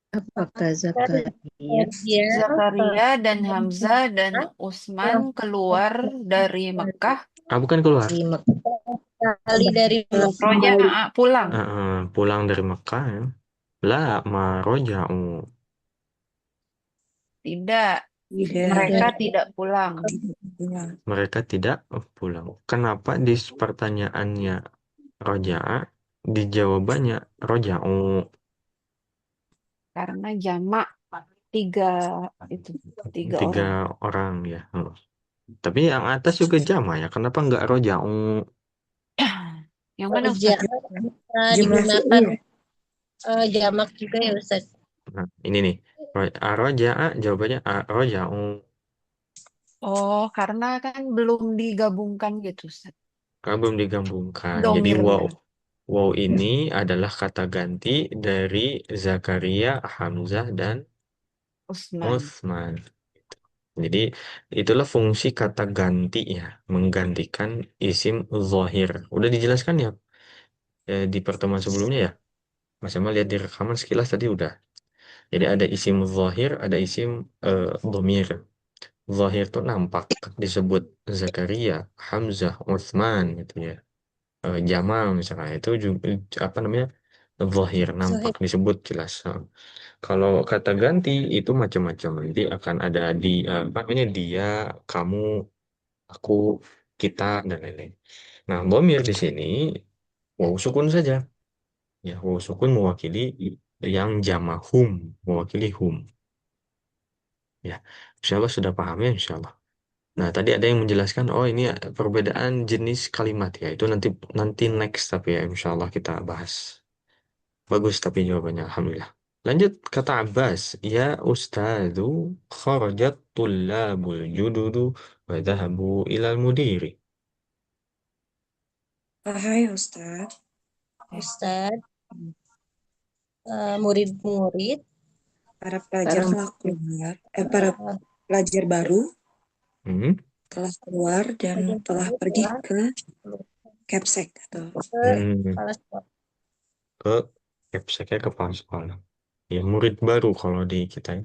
Apakah Zakaria Dia Zakaria dan Hamzah dan Utsman keluar dari Mekah? Bukan keluar. di Mekah? kali dari Roja pulang. Pulang dari Mekah ya. La ma roja'u. Tidak, Tidak. mereka tidak pulang. Mereka tidak pulang. Kenapa di pertanyaannya roja'a, di jawabannya roja'u? Karena jamak tiga Tiga orang. orang ya. Tapi yang atas juga jama ya. Kenapa nggak roja'u? Yang mana Roja Ustaz? bisa Jumlah digunakan fi'il. jamak juga ya Ustaz. Nah, ini nih. Roja'a jawabannya roja'u. Oh, karena kan belum digabungkan gitu, Ustaz. Karena belum digabungkan. Jadi Domirnya. wow ini adalah kata ganti dari Zakaria, Hamzah, dan Usman. Utsman. Jadi itulah fungsi kata ganti ya, menggantikan isim zahir. Udah dijelaskan ya, di pertemuan sebelumnya ya. Mas Emma lihat di rekaman sekilas tadi udah. Jadi ada isim zahir, ada isim dhamir. Zahir tuh nampak disebut Zakaria, Hamzah, Utsman gitu ya. Jamal misalnya itu juga apa namanya? Zahir nampak Zohir. disebut jelas. Kalau kata ganti itu macam-macam. Nanti akan ada di apa namanya dia, kamu, aku, kita dan lain-lain. Nah, dhamir di sini waw sukun saja. Ya, waw sukun mewakili yang jama hum, mewakili hum. Ya, insya Allah sudah paham ya, insya Allah. Nah, tadi ada yang menjelaskan, oh ini perbedaan jenis kalimat ya. Itu nanti nanti next tapi ya, insya Allah kita bahas. Bagus tapi jawabannya, alhamdulillah. Lanjut kata Abbas, ya ustadu kharajat tullabul jududu wa dhahabu ilal mudiri. Hai Ustaz. Ustadz, murid-murid Para pelajar telah keluar, para pelajar baru Hmm. telah keluar dan telah pergi ke Capsek atau ke Hmm. kepala sekolah. Ke kepseknya kepala sekolah. Ya, murid baru kalau di kita ya.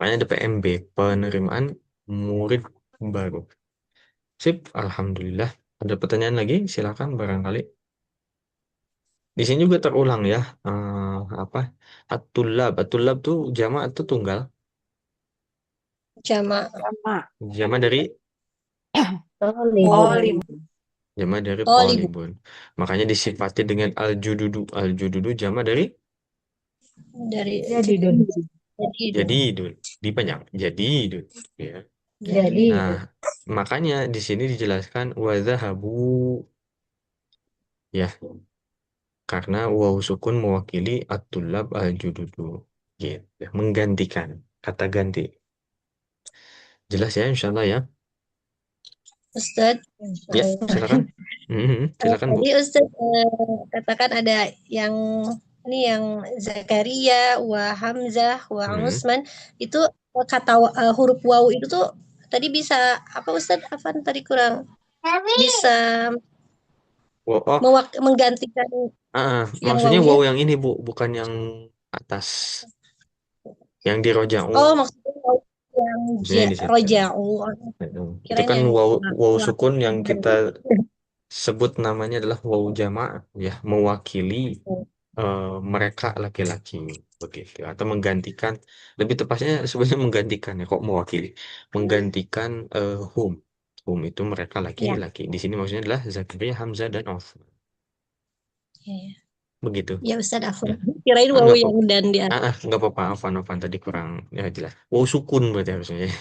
Makanya ada PMB, penerimaan murid baru. Sip, alhamdulillah. Ada pertanyaan lagi? Silakan barangkali. Di sini juga terulang ya. Apa? At-tullab tuh jamak atau tunggal? Jama. Sama. Jamak dari Tolibun. jamak dari Tolibun. talibun. Makanya disifati dengan al-jududu. Al-jududu jamak dari Dari Jadidun. jadidun. Dipanjang. Jadidun. Ya. Jadi Nah, makanya di sini dijelaskan wadhahabu ya, karena waw sukun mewakili at-tullab al-jududu. Gitu. Menggantikan kata ganti. Jelas ya, insya Allah ya. Ustadz, Ya, silakan. Silakan Bu. tadi Ustadz katakan ada yang ini yang Zakaria, wa Hamzah, wa Hmm. Usman itu kata huruf waw itu tuh tadi bisa apa Ustadz? Afan tadi kurang bisa Oh, menggantikan yang maksudnya wawunya. wow yang ini Bu, bukan yang atas, yang di roja'u. Oh, maksudnya waw yang Maksudnya di situ. roja'u. Itu Kirain kan yang wow wa- sukun yang kita sebut namanya adalah waw jama' ya, mewakili mereka laki-laki begitu, atau menggantikan, lebih tepatnya sebenarnya menggantikan ya, kok mewakili, menggantikan hum itu mereka Ya, laki-laki. Di sini maksudnya adalah Zakaria, Hamzah, dan Utsman ya, begitu ya Ustadz Afan. ya. Kirain waw Nggak yang apa-apa. dan di atas. Nggak apa-apa, Afan tadi kurang ya jelas. Wow sukun berarti harusnya ya.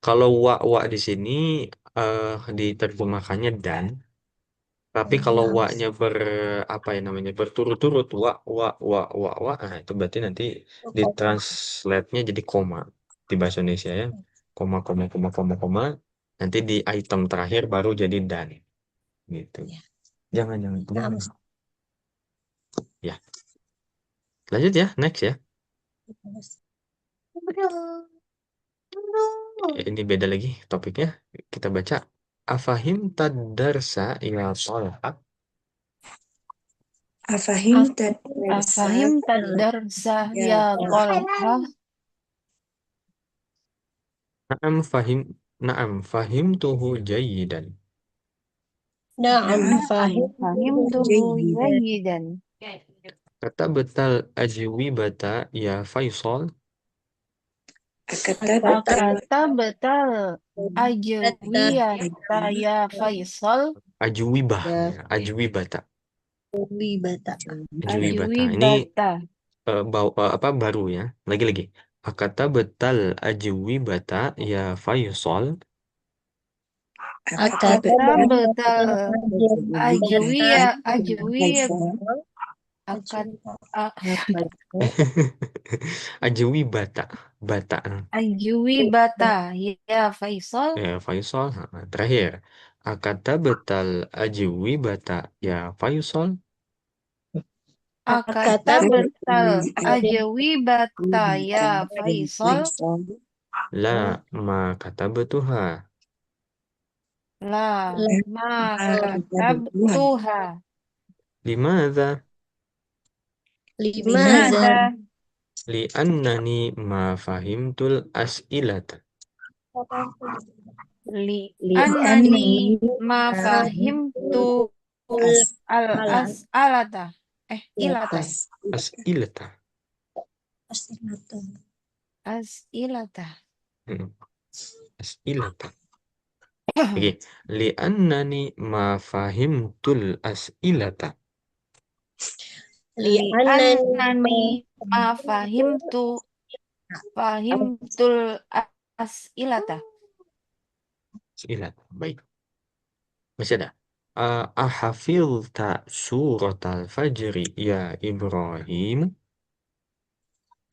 Kalau wa di sini diterjemahkannya dan. Tapi kalau Ya, wa-nya apa ya namanya, berturut-turut wa, nah itu berarti nanti ditranslate-nya jadi koma di bahasa Indonesia ya. Koma, koma, koma, koma, koma. Nanti di item terakhir baru jadi dan gitu. ya. Jangan. Nah, Ya, lanjut ya, next ya. Ini beda lagi topiknya. Kita baca. Afahim tadarsa ya Talha. Afahim Afahim tadarsa ya Talha. Na'am fahim tuhu jayidan. Na'am, fahim. Fahimtuhu jayidan. Kata betal ajwibata ya Faisal. Kata betal ajwiyata ya Faisal. Ajwibah ya, ajwibata. Wibata. Ajwibata. Ini Ajwibata. apa baru ya. Lagi. Kata betal ajwibata ya Faisal. Kata betal ajwiyah Akad a- Ajwi bata. Bata. ajwi bata. Ya, Faisal. Faisal. Terakhir. Akatabatal ajwi bata. Ya, Faisal. Akata Kata betal ajwi bata ya Faisal. La ma katabatuha. La ma Tuhan. katabtuha. Limadha? limaza Mada Li'annani ma fahimtul as'ilata. li Li'annani anani ma fahimtu al alam as'alata. Ilata ya. As'ilata. As'ilata. Hmm, As'ilata. Oke. Li'annani ma fahimtul as'ilata. Li li'annani anani ma fahimtul as'ilata. As'ilata. Baik. Masih ada. Ahafilta suratal fajri ya Ibrahim.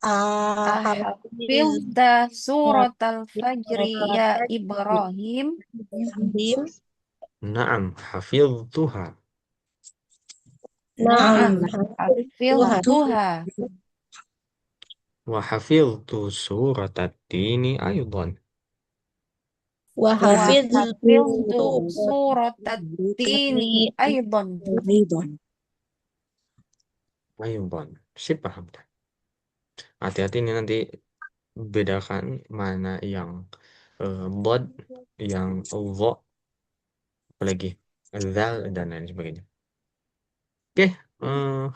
ahafiz Ahafilta suratal fajri ya Ibrahim. bim Naam, hafidtuha. na'am Naam, Tuhan hafiltuha. Wa hafidtu suratat tini aydan. wa Wa hafiztu hafiltu suratat tini aydan. Aydan. Sip, paham. Hati-hati ini nanti bedakan mana yang bod, yang dha, apalagi zal dan lain sebagainya. Oke,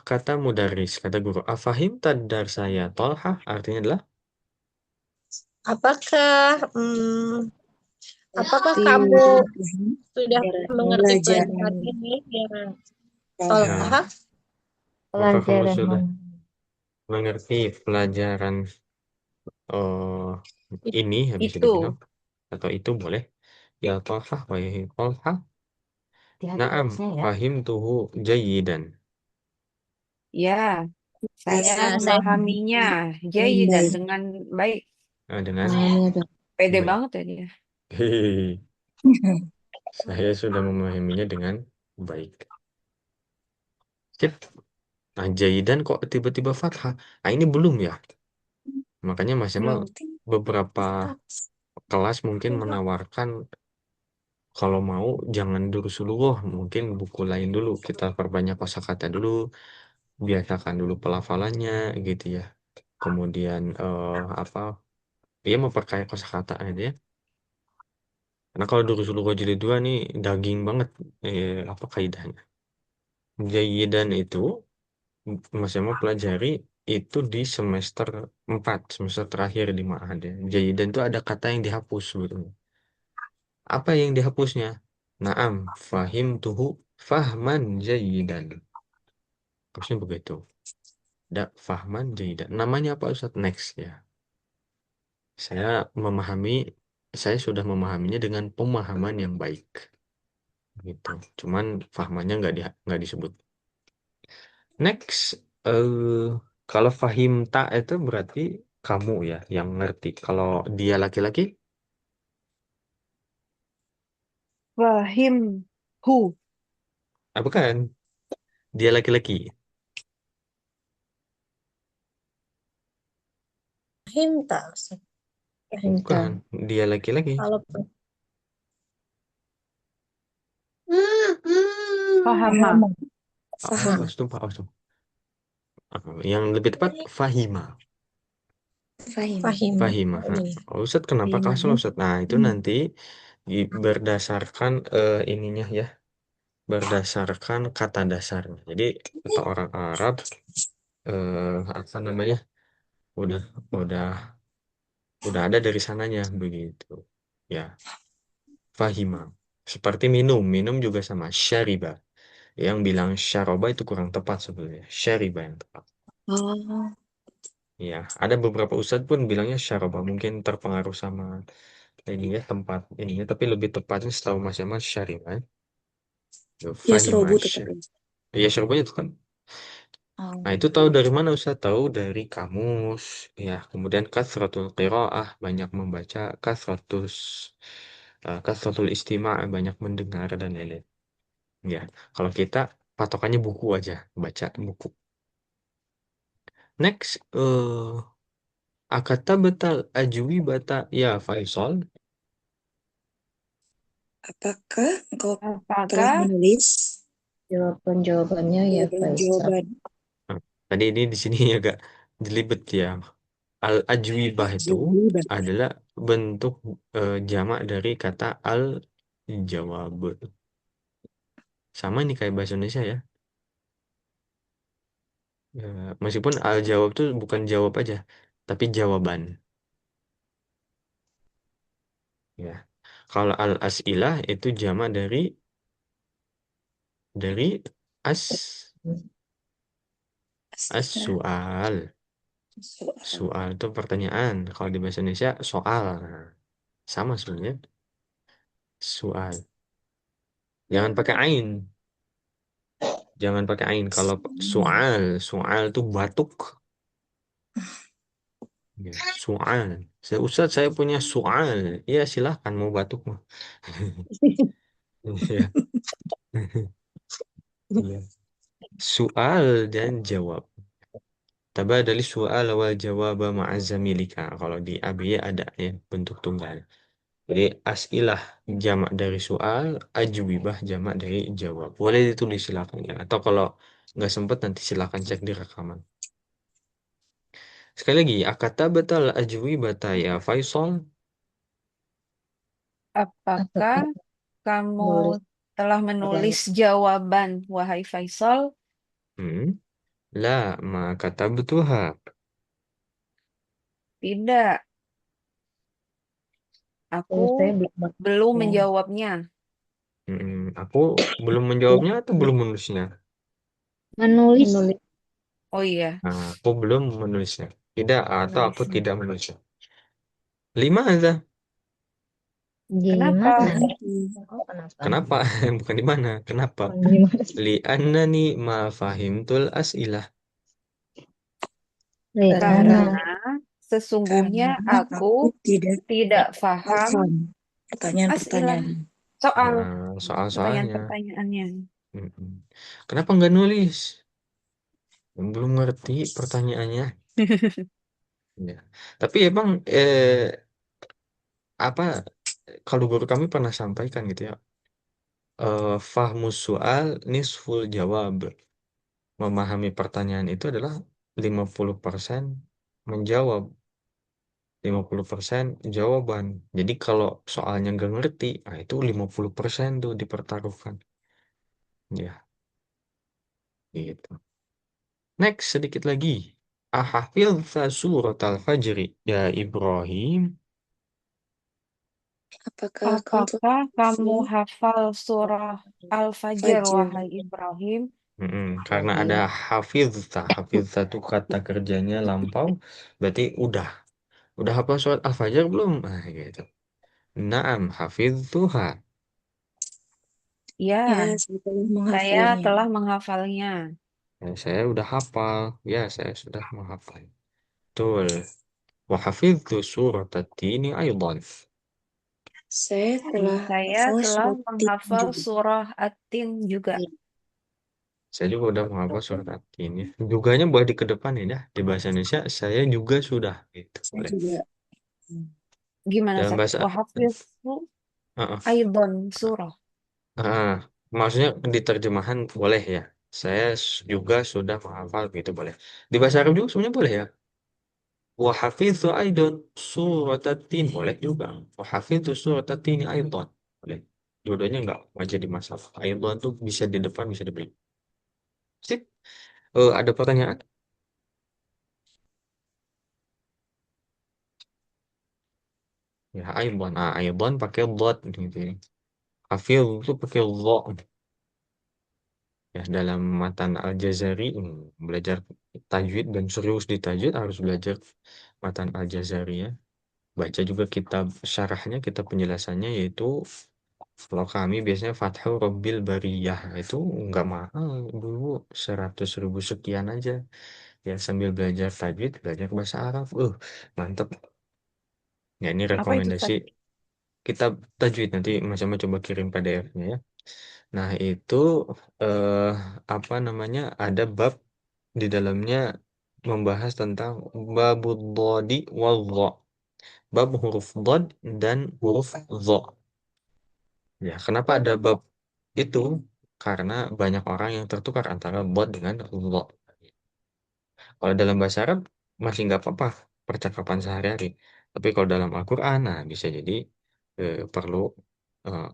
kata mudaris, kata guru. Afahim tadar saya Tolha artinya adalah apakah apakah kamu sudah mengerti pelajaran ini ya Tolha? maka kamu pelajaran sudah mana? mengerti pelajaran ini ya bisa Itu. dibilang atau itu boleh. Ya Tolha, wahai Tolha. Hati-hati Naam, tulisnya ya. fahimtuhu jayidan. Ya, saya Ya, saya memahaminya dan dengan baik. Dengan Pede baik. banget ya dia. Hehehe. Saya sudah memahaminya dengan baik. Sip. Nah, jayidan kok tiba-tiba fathah? Nah, ini belum ya. Makanya Mas Jamal beberapa kelas mungkin menawarkan kalau mau jangan Durusuluh, mungkin buku lain dulu. Kita perbanyak kosakata dulu, biasakan dulu pelafalannya gitu ya. Kemudian apa? Dia memperkaya kosakata aja ya. Karena kalau Durusuluh jilid 2 nih daging banget apa kaidahnya. Jayidan itu Mas Jamal pelajari itu di semester 4 semester terakhir di Ma'had ya. Jayidan itu ada kata yang dihapus sebetulnya. Apa yang dihapusnya? Naam, fahim tuhu fahman jayidan. Harusnya begitu. Da fahman jayidan. Namanya apa Ustaz? Next ya. Saya memahami, saya sudah memahaminya dengan pemahaman yang baik. Gitu. Cuman fahmannya nggak disebut. Next, kalau fahim tak itu berarti kamu ya yang ngerti. Kalau dia laki-laki, Fahim hu. bukan. Dia laki-laki. Hinta. Hinta. Bukan. Dia laki-laki. Kalau Fahama. Faham. Awas tuh, awas tuh. Yang lebih tepat fahima. Fahim. Fahima. Ustaz kenapa kasih Ustaz? Nah, itu nanti berdasarkan ininya ya, berdasarkan kata dasarnya. Jadi kata orang Arab apa namanya? Udah udah udah ada dari sananya begitu. Ya, fahima. Seperti minum, minum juga sama syariba. Yang bilang syaroba itu kurang tepat sebenarnya. Syariba yang tepat. Ya, ada beberapa ustadz pun bilangnya syaroba. Mungkin terpengaruh sama ini ya tempat ininya, tapi lebih tepatnya setahu Mas Yaman syariba. Ya Fahima serobu syariba. tetap. Iya, syarabanya itu kan. Nah, Oh, itu tahu dari mana Ustaz? Tahu dari kamus. Ya, kemudian kasratul qiraah, banyak membaca, kasratul istima', banyak mendengar dan lain-lain. Ya, kalau kita patokannya buku aja, baca buku. Next, akata betal ajwi bata ya Faisal. apakah engkau telah Apakah menulis Jawaban-jawabannya ya Faisal. jawaban-jawaban Nah, tadi ini di sini agak jelibet ya. Al ajwibah itu jawaban? adalah bentuk jamak dari kata al jawab. Sama nih kayak bahasa Indonesia ya. Ya, meskipun al jawab itu bukan jawab aja, tapi jawaban. Ya. Kalau al asilah itu jamak dari as As'ilah soal. soal. Soal itu pertanyaan. Kalau di bahasa Indonesia soal. Nah, sama sebenarnya. Soal. Jangan pakai ain. Jangan pakai ain. Kalau soal itu batuk. Ya, soal. Ustaz, saya punya soal. Ya, silahkan mau batuk mah. Iya. Iya. Soal dan jawab. Tabadali soal wal jawab ma'azamilika. Kalau di ABY ada ya bentuk tunggal. Jadi asilah jamak dari soal, ajwibah jamak dari jawab. Boleh ditulis silakan ya. Atau kalau nggak sempat nanti silakan cek di rekaman. Sekali lagi, akata batal ajwibata ya Faisal. apakah Apakah kamu nulis telah menulis jawaban, wahai Faisal? Hmm. La ma katabtuha. Tidak, aku saya belum belum ya. menjawabnya. Aku belum menjawabnya atau belum menulisnya? Menulis Oh iya, Nah, aku belum menulisnya. Tidak, atau aku menulisnya. tidak menulisnya. Lima aja. di Kenapa? mana? Kenapa? Oh, kenapa? Kenapa? Bukan di mana. Kenapa? Oh, di mana? Li'annani ma fahimtul as'ilah. Karena Karena sesungguhnya Karena aku aku tidak tidak paham paham asilah pertanyaan-pertanyaan. soal Nah, soal-soalnya. pertanyaan-pertanyaannya. Mm-mm. Kenapa nggak nulis? Belum ngerti pertanyaannya. Ya. Tapi emang apa kalau guru kami pernah sampaikan gitu ya. Fahmus soal nisful jawab. Memahami pertanyaan itu adalah 50% menjawab, 50% jawaban. Jadi kalau soalnya nggak ngerti, nah itu 50% tuh dipertaruhkan. Ya, gitu. Next, sedikit lagi. Ahafilza surat al-fajri. Ya Ibrahim. Apakah kau telah Apakah kamu menghafal hafal surah Al-Fajr, Fajr? wahai Ibrahim? Karena ada hafilza. Hafilza itu kata kerjanya lampau. Berarti udah hafal surat al-fajr belum? Nah, gitu. Naam, hafiztuha. Ya, Ya, saya telah saya menghafalnya. telah menghafalnya. Ya, saya udah hafal. Ya, saya sudah menghafal. Betul. Wa hafiztu surat at-tini aydan. Saya telah Saya hafal telah surat Tin menghafal juga. surah At-Tin juga. Iya, Saya juga udah menghafal surat at-tini. Juganya boleh dikedepanin ya. Di bahasa Indonesia, saya juga sudah. Gitu. saya Boleh. juga. Gimana, Dalam Sat? bahasa... Wahafiztu Heeh. Aidon surah. Heeh. Maksudnya di terjemahan boleh ya. Saya juga sudah menghafal gitu boleh. Di bahasa Arab juga sebenarnya boleh ya. Wa hafidzu aidan surat at-tin boleh juga. Wa hafidzu surat at-tin aidan boleh. Dua-duanya nggak jadi masalah. Aidan tuh bisa di depan bisa di belakang. Sip. Ada pertanyaan? Ya aidan. Ah, aidan pakai dot gitu ya. Hafidz itu pakai dha. Ya dalam matan Al-Jazari belajar tajwid dan serius di tajwid harus belajar matan Al-Jazari ya. Baca juga kitab syarahnya, kitab penjelasannya yaitu Kalau kami biasanya Fathu Rabbil Bariyah itu nggak mahal dulu 100.000 sekian aja. Ya sambil belajar tajwid, belajar bahasa Arab. Mantep. Ya ini Apa itu, rekomendasi Ustaz? kitab tajwid nanti macam coba kirim PDF-nya ya. Nah itu eh, apa namanya ada bab di dalamnya membahas tentang babud dhadi wal dha. Bab huruf dhad dan huruf dha. Ya, kenapa ada bab itu? Karena banyak orang yang tertukar antara dhad dengan dha. Kalau dalam bahasa Arab masih nggak apa-apa percakapan sehari-hari. Tapi kalau dalam Al-Quran, nah bisa jadi perlu eh,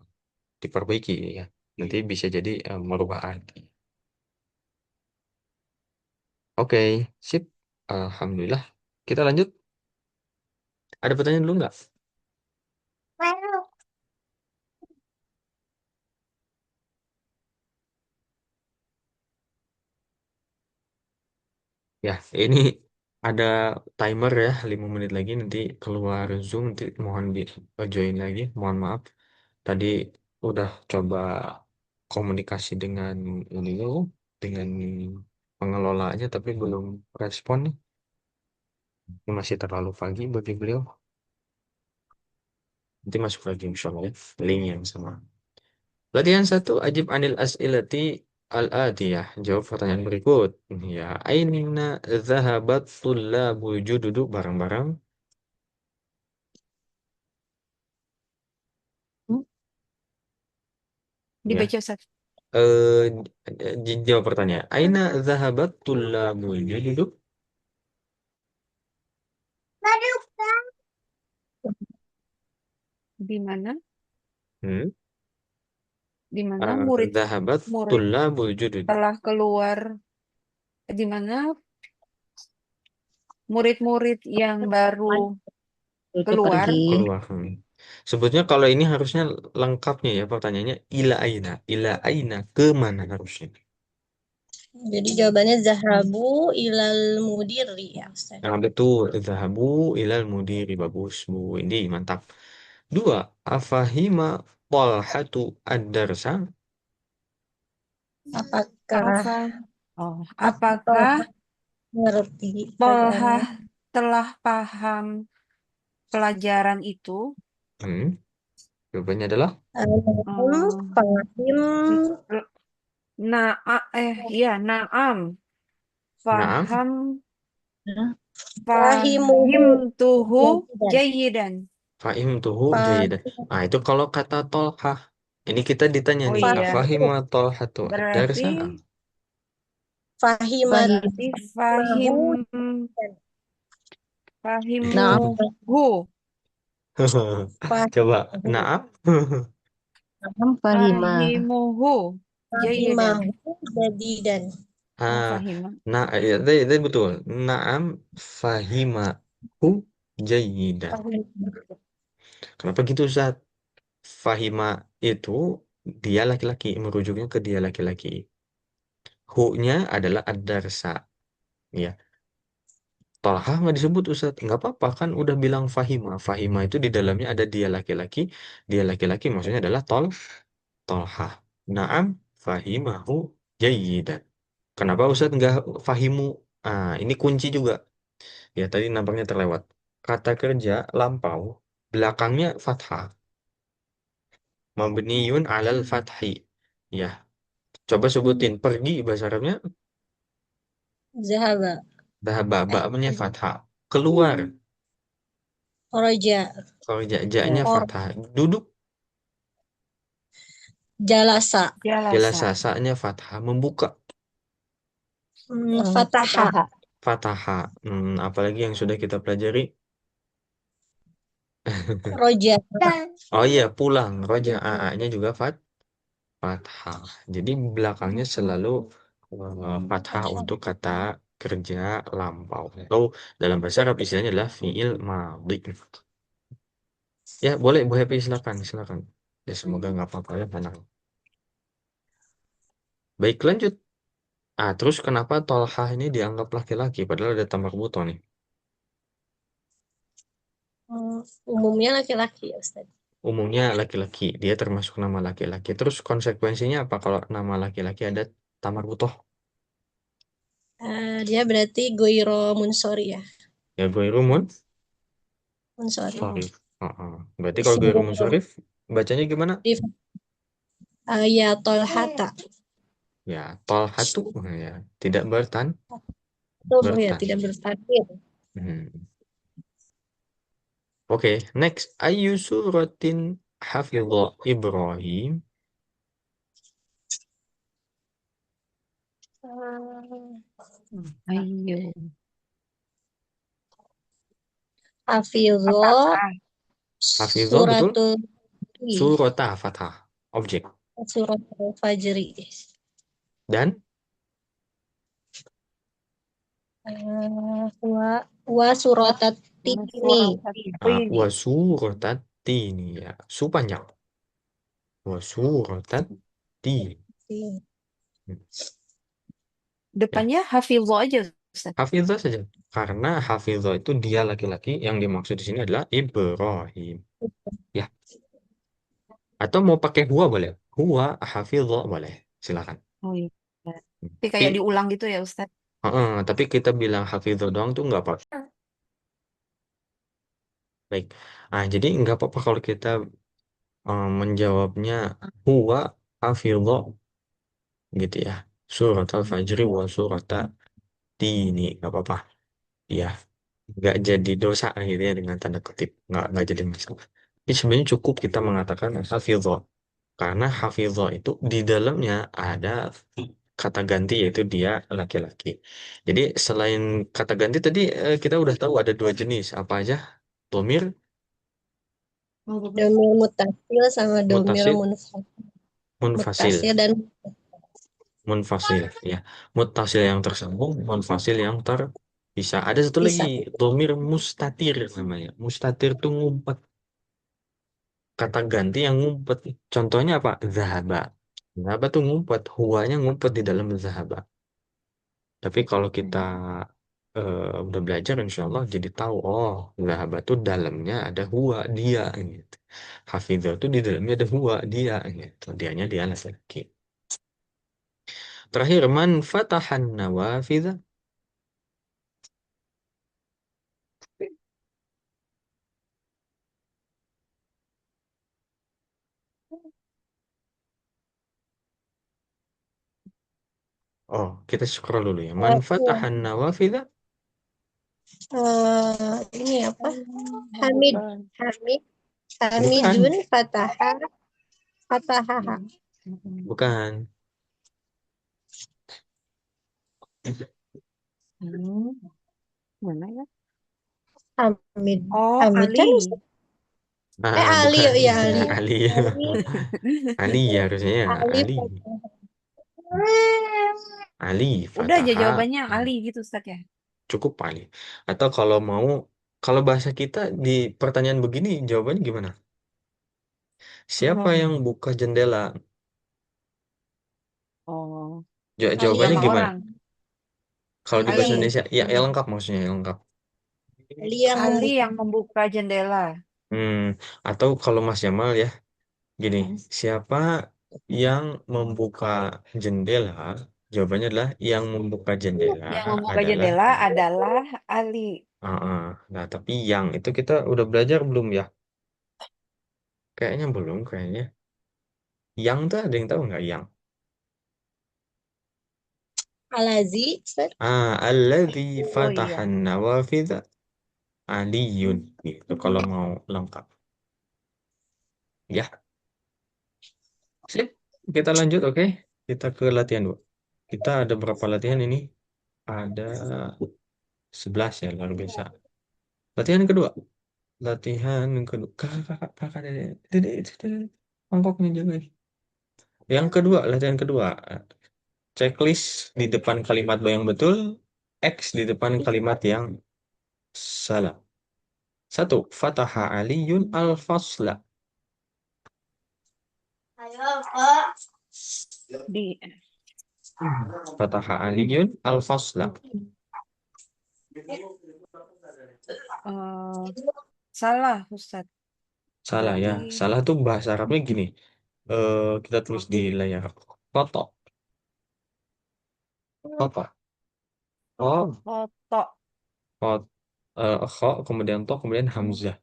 diperbaiki ya. Nanti bisa jadi merubah arti. Oke, sip. Alhamdulillah. Kita lanjut. Ada pertanyaan dulu nggak? Ya, ini ada timer ya, 5 menit lagi nanti keluar Zoom, nanti mohon di join lagi. Mohon maaf, tadi udah coba komunikasi dengan ini loh, dengan pengelolanya, tapi belum respon nih. Ini masih terlalu pagi bagi beliau. Nanti masuk lagi insya Allah ya, link yang sama. Latihan satu, ajib anil as'ilati al-atiyah. Jawab pertanyaan berikut. Ya, aina zahabat tullabul duduk bareng-bareng. Ya. Dibaca, Ustaz. Eh jawab pertanyaan. Aina zahabat tullabul duduk? Di mana? Hmm? Di mana murid Zahabat murid tullabul judud. telah keluar, di mana murid-murid yang baru Itu keluar, pergi. Keluar. Sebetulnya kalau ini harusnya lengkapnya ya pertanyaannya ila aina. Ila aina kemana harusnya? Jadi jawabannya zahabu ilal mudiri ya Ustaz. Nah, betul. Zahabu ilal mudiri. Bagus, Bu. Ini mantap. Dua. Afahima Talhatu ad-darsa. Apakah apakah mengerti Tolha pelajaran? telah paham pelajaran itu? Hmm. Jawabannya adalah Eh, Fahim Nah, ya, naam. naam. Faham, fahimuhu fahimtuhu jayidan. jayidan. Fahim tuhu Fa- jayidan. Nah, itu kalau kata tolhah. Ini kita ditanya Oh nih. iya, Afahima tolhatu ad-darsa. berarti fahimat Fahim. fahim Nah, fahimuhu Coba. fahimahu Naam. fahimah. fahimuhu jayidan. fahimahu jadidan. Oh, Ah, fahimah. nah, ya, tadi betul. Naam fahimahu jayidan. Fahimahu. Kenapa gitu, Ustaz? Fahima itu dia laki-laki, merujuknya ke dia laki-laki. Hu-nya adalah ad-darsa. Ya. Tolha nggak disebut Ustaz. Nggak apa-apa kan udah bilang Fahima. Fahima itu di dalamnya ada dia laki-laki. Dia laki-laki maksudnya adalah Tolha. Naam fahimahu jayyidan. Kenapa Ustaz nggak fahimu? Ini kunci juga. Ya tadi nampaknya terlewat. Kata kerja lampau belakangnya fathah. Mabniun alal fathi. Ya. Coba sebutin pergi bahasa Arabnya. Zahaba. Dhahaba. Ba-nya fathah. Keluar. Roja. Kalau ja-nya Or. fathah. Duduk. Jalasa. Jelas Jalasa. sasanya fathah. Membuka. Fataha. Fathah. Apalagi yang sudah kita pelajari. Roja. Oh iya, pulang. Roja AA-nya juga fathah. Jadi belakangnya selalu fathah untuk kata kerja lampau. Atau dalam bahasa Arab istilahnya adalah fi'il madhi. Ya, boleh, Bu Happy, silakan, silakan. Ya, semoga nggak apa-apa ya, tenang. Baik, lanjut. Terus kenapa Tolhah ini dianggap laki-laki, padahal ada tambah buto nih? Umumnya laki-laki ya Ustaz. umumnya laki-laki. Dia termasuk nama laki-laki. Terus konsekuensinya apa kalau nama laki-laki ada tamarbutoh? Dia berarti goiro munsori ya. Ya goirumun Munsori. sorif. Berarti kalau Isim goirumun goiro sorif bacanya gimana? ya tolhata. Ya tolhatu. Ya tidak Ya bertan. tidak bertakdir. Hmm. Oke, next. Ayu suratin hafidha Ibrahim. Ayo. Hafidho Apakah? Hafidha betul. suratul Surata fathah. Objek. suratul fajri. Dan Wa suratat tini. Surat ini. wasurotatini ya. Su panjang. Wasurotatini. Ya, Depannya hafizho aja, Ustaz. hafidhah saja. Karena hafidhah itu dia laki-laki, yang dimaksud di sini adalah Ibrahim. Ya, atau mau pakai huwa boleh. Huwa hafidhah boleh. Silakan. Oh iya. Tapi Tapi, kayak diulang gitu ya, Ustaz. tapi kita bilang hafidhah doang tuh nggak apa-apa. Baik. Jadi nggak apa-apa kalau kita menjawabnya huwa hafidhah gitu ya. Surat al-fajri wa surat tini nggak apa-apa. Ya, nggak jadi dosa gitu ya dengan tanda kutip, nggak jadi masalah. Ini sebenarnya cukup kita mengatakan hafidhah, karena hafidhah itu di dalamnya ada kata ganti yaitu dia laki-laki. Jadi selain kata ganti tadi kita udah tahu ada dua jenis apa aja, domir Domir mutasil sama domir mutasil munfasil mutasil dan munfasil ya, mutasil yang tersambung, munfasil yang terpisah. Ada satu lagi bisa. domir mustatir namanya. Mustatir tuh ngumpet, kata ganti yang ngumpet. Contohnya apa? Zahaba. Zahaba tuh ngumpet, huwanya ngumpet di dalam zahaba. Tapi kalau kita udah belajar, insya Allah jadi tahu, oh, zahaba tuh dalamnya ada huwa dia gitu. Hafizah tuh di dalamnya ada huwa dia gitu. Dianya dia laki. Terakhir, man fatahan nawafidha. Oh, kita scroll dulu ya. Man fatahan nawafidha. Ini apa? Hamid, Hamid, Hamidun Fatahaha. Bukan. Mana ya? Hamid, Oh, Hamid kan Ali. Ustaz? Ali, Bukan. oh ya Ali. Ali. Ali, Ali ya harusnya ya. Ali Ali. Ali Udah aja Fataha. jawabannya Ali gitu, Ustaz ya. Cukup Ali. Atau kalau mau, kalau bahasa kita di pertanyaan begini jawabannya gimana? Siapa yang buka jendela? Oh, Jawabannya yang gimana? orang. Kalau di bahasa Ali, Indonesia, ya lengkap maksudnya, ya lengkap. Ali yang Ali yang membuka jendela. Hmm, atau kalau Mas Jamal ya, gini, siapa yang membuka jendela? Jawabannya adalah yang membuka jendela Yang membuka adalah. jendela adalah Ali. Nah, tapi yang itu kita udah belajar belum ya? Kayaknya belum, kayaknya. Yang tuh ada yang tahu nggak yang? Alazi, Ustaz. Alladzi Oh iya. fatahan nawafidha aliyun. Gitu kalau mau lengkap. Ya, sip. Kita lanjut, oke? Kita ke latihan dulu. Kita ada berapa latihan ini? Ada 11 ya, luar biasa. Latihan kedua. Latihan kedua. Kakak, dedek. Mangkoknya jaga. Yang kedua, latihan kedua. Checklist di depan kalimat yang betul, X di depan kalimat yang salah. 1. Fataha aliyun al-fasla. Di Fataha aliyun al-fasla. salah, Ustaz. Salah ya. Berarti Salah tuh bahasa Arabnya gini. Kita tulis di layar. Kotok. Kotok. Oh, kotok, kot. Kho, kemudian to, kemudian hamzah.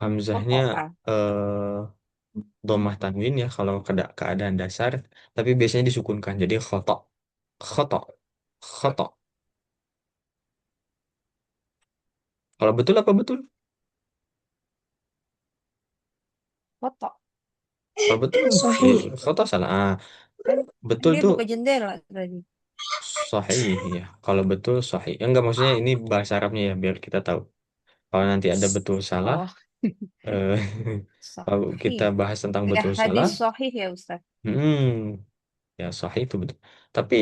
Hamzahnya kotok ah. eh domah tanwin ya kalau keadaan dasar, tapi biasanya disukunkan. Jadi khotok. Khotok. Khotok. Kalau betul apa betul? Kotok. Kalau betul, Sahih. khotok salah. Kan Betul dia tuh buka jendela tadi. sahih ya. Kalau betul sahih. Ya, enggak maksudnya ini bahasa Arabnya ya biar kita tahu. Kalau nanti ada betul salah, Oh, eh, kalau kita sahih. bahas tentang Ya, betul salah, hadis sahih ya Ustaz. ya sahih itu betul. Tapi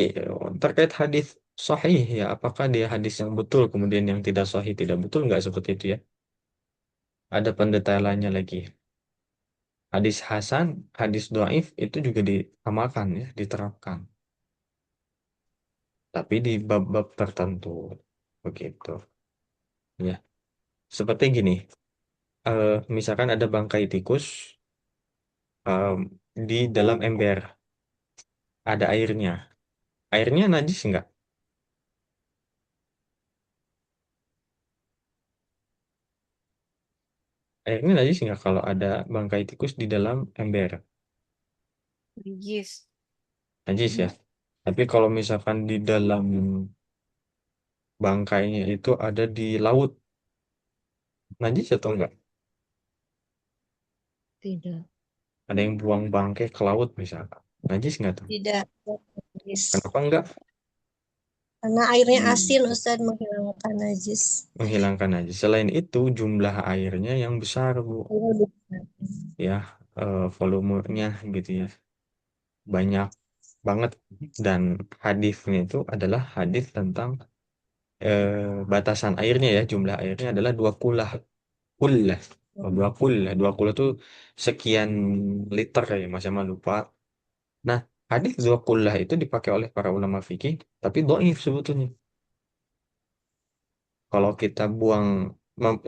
terkait hadis sahih ya, apakah dia hadis yang betul kemudian yang tidak sahih tidak betul nggak seperti itu ya? Ada pendetailannya lagi. Hadis hasan, hadis doif itu juga diamalkan ya, diterapkan. Tapi di bab-bab tertentu begitu. Ya, seperti gini. Misalkan ada bangkai tikus em, di dalam ember, ada airnya. Airnya najis nggak? Airnya najis nggak kalau ada bangkai tikus di dalam ember? Najis. Najis ya. Tapi kalau misalkan di dalam bangkainya itu ada di laut, najis atau enggak? Tidak. Ada yang buang bangkai ke laut misalkan. Najis nggak tuh? Tidak. Najis. Kenapa enggak? Karena airnya asin, Ustaz, menghilangkan najis. Menghilangkan najis. Selain itu, jumlah airnya yang besar, Bu. Airnya lebih Ya, volumenya gitu ya. Banyak banget. Dan hadisnya itu adalah hadis tentang eh, batasan airnya ya. Jumlah airnya adalah 2 kulah. Kullah. Oh, 2 kulah. 2 kulah itu sekian liter ya. Masih lupa. Nah, hadis 2 kulah itu dipakai oleh para ulama fikih. Tapi doif sebetulnya. Kalau kita buang, mem-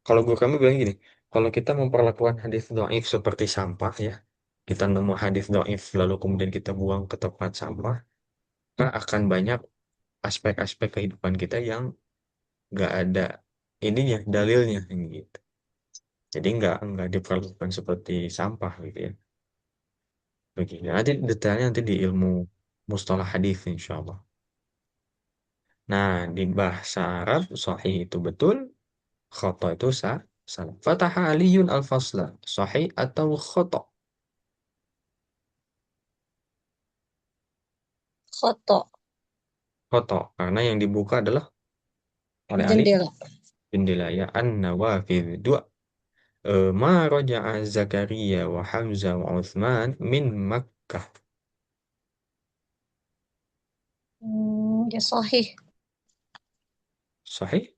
kalau guru kami bilang gini, kalau kita memperlakukan hadis dhaif seperti sampah ya, kita nemu hadis dhaif lalu kemudian kita buang ke tempat sampah, maka akan banyak aspek-aspek kehidupan kita yang nggak ada ininya, dalilnya gitu. Jadi nggak diperlakukan seperti sampah gitu ya. Begini. Nanti detailnya nanti di ilmu mustalah hadis insya Allah. Nah, di bahasa Arab sahih itu betul, khoto itu salah. Fataha Aliyun al-fasla. Sahih atau khoto? kotor. Khoto. Karena yang dibuka adalah oleh Ali Jendela. jendela ya an-nawafidh. Dua. Ma roja'a Zakaria wa Hamzah wa Uthman min Makkah. Ya sahih. Sahih?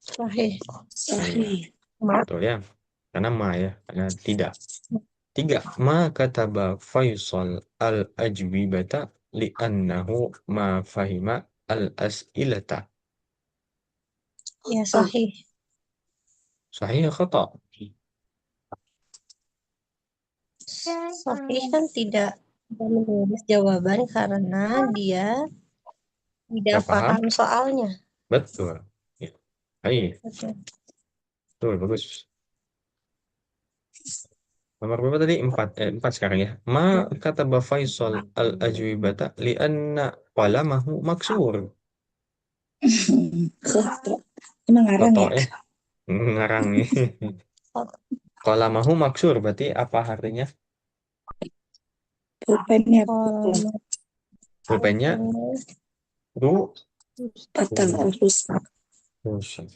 Sahih. Nah, iya. Sahih. Betul ya. Karena ma ya. Karena tidak. 3. Ma kataba Faisal al-ajwibata li'annahu ma fahima al-as'ilata. Ya sahih. Sahih ya khoto? Sahih kan tidak menulis jawaban karena dia tidak Gak paham? paham soalnya. Betul. Ya. Baik. Oke. Betul, bagus. Nomor berapa tadi? Empat sekarang ya. Ma kata Faisal al-ajwibata lianna qalamahu maksur. Khoto. Emang ngarang Toto ya? ya. Ngarang nih. Qalamahu maksur berarti apa artinya? Pulpennya Kalau Pulpennya ru patah rusak. rusak.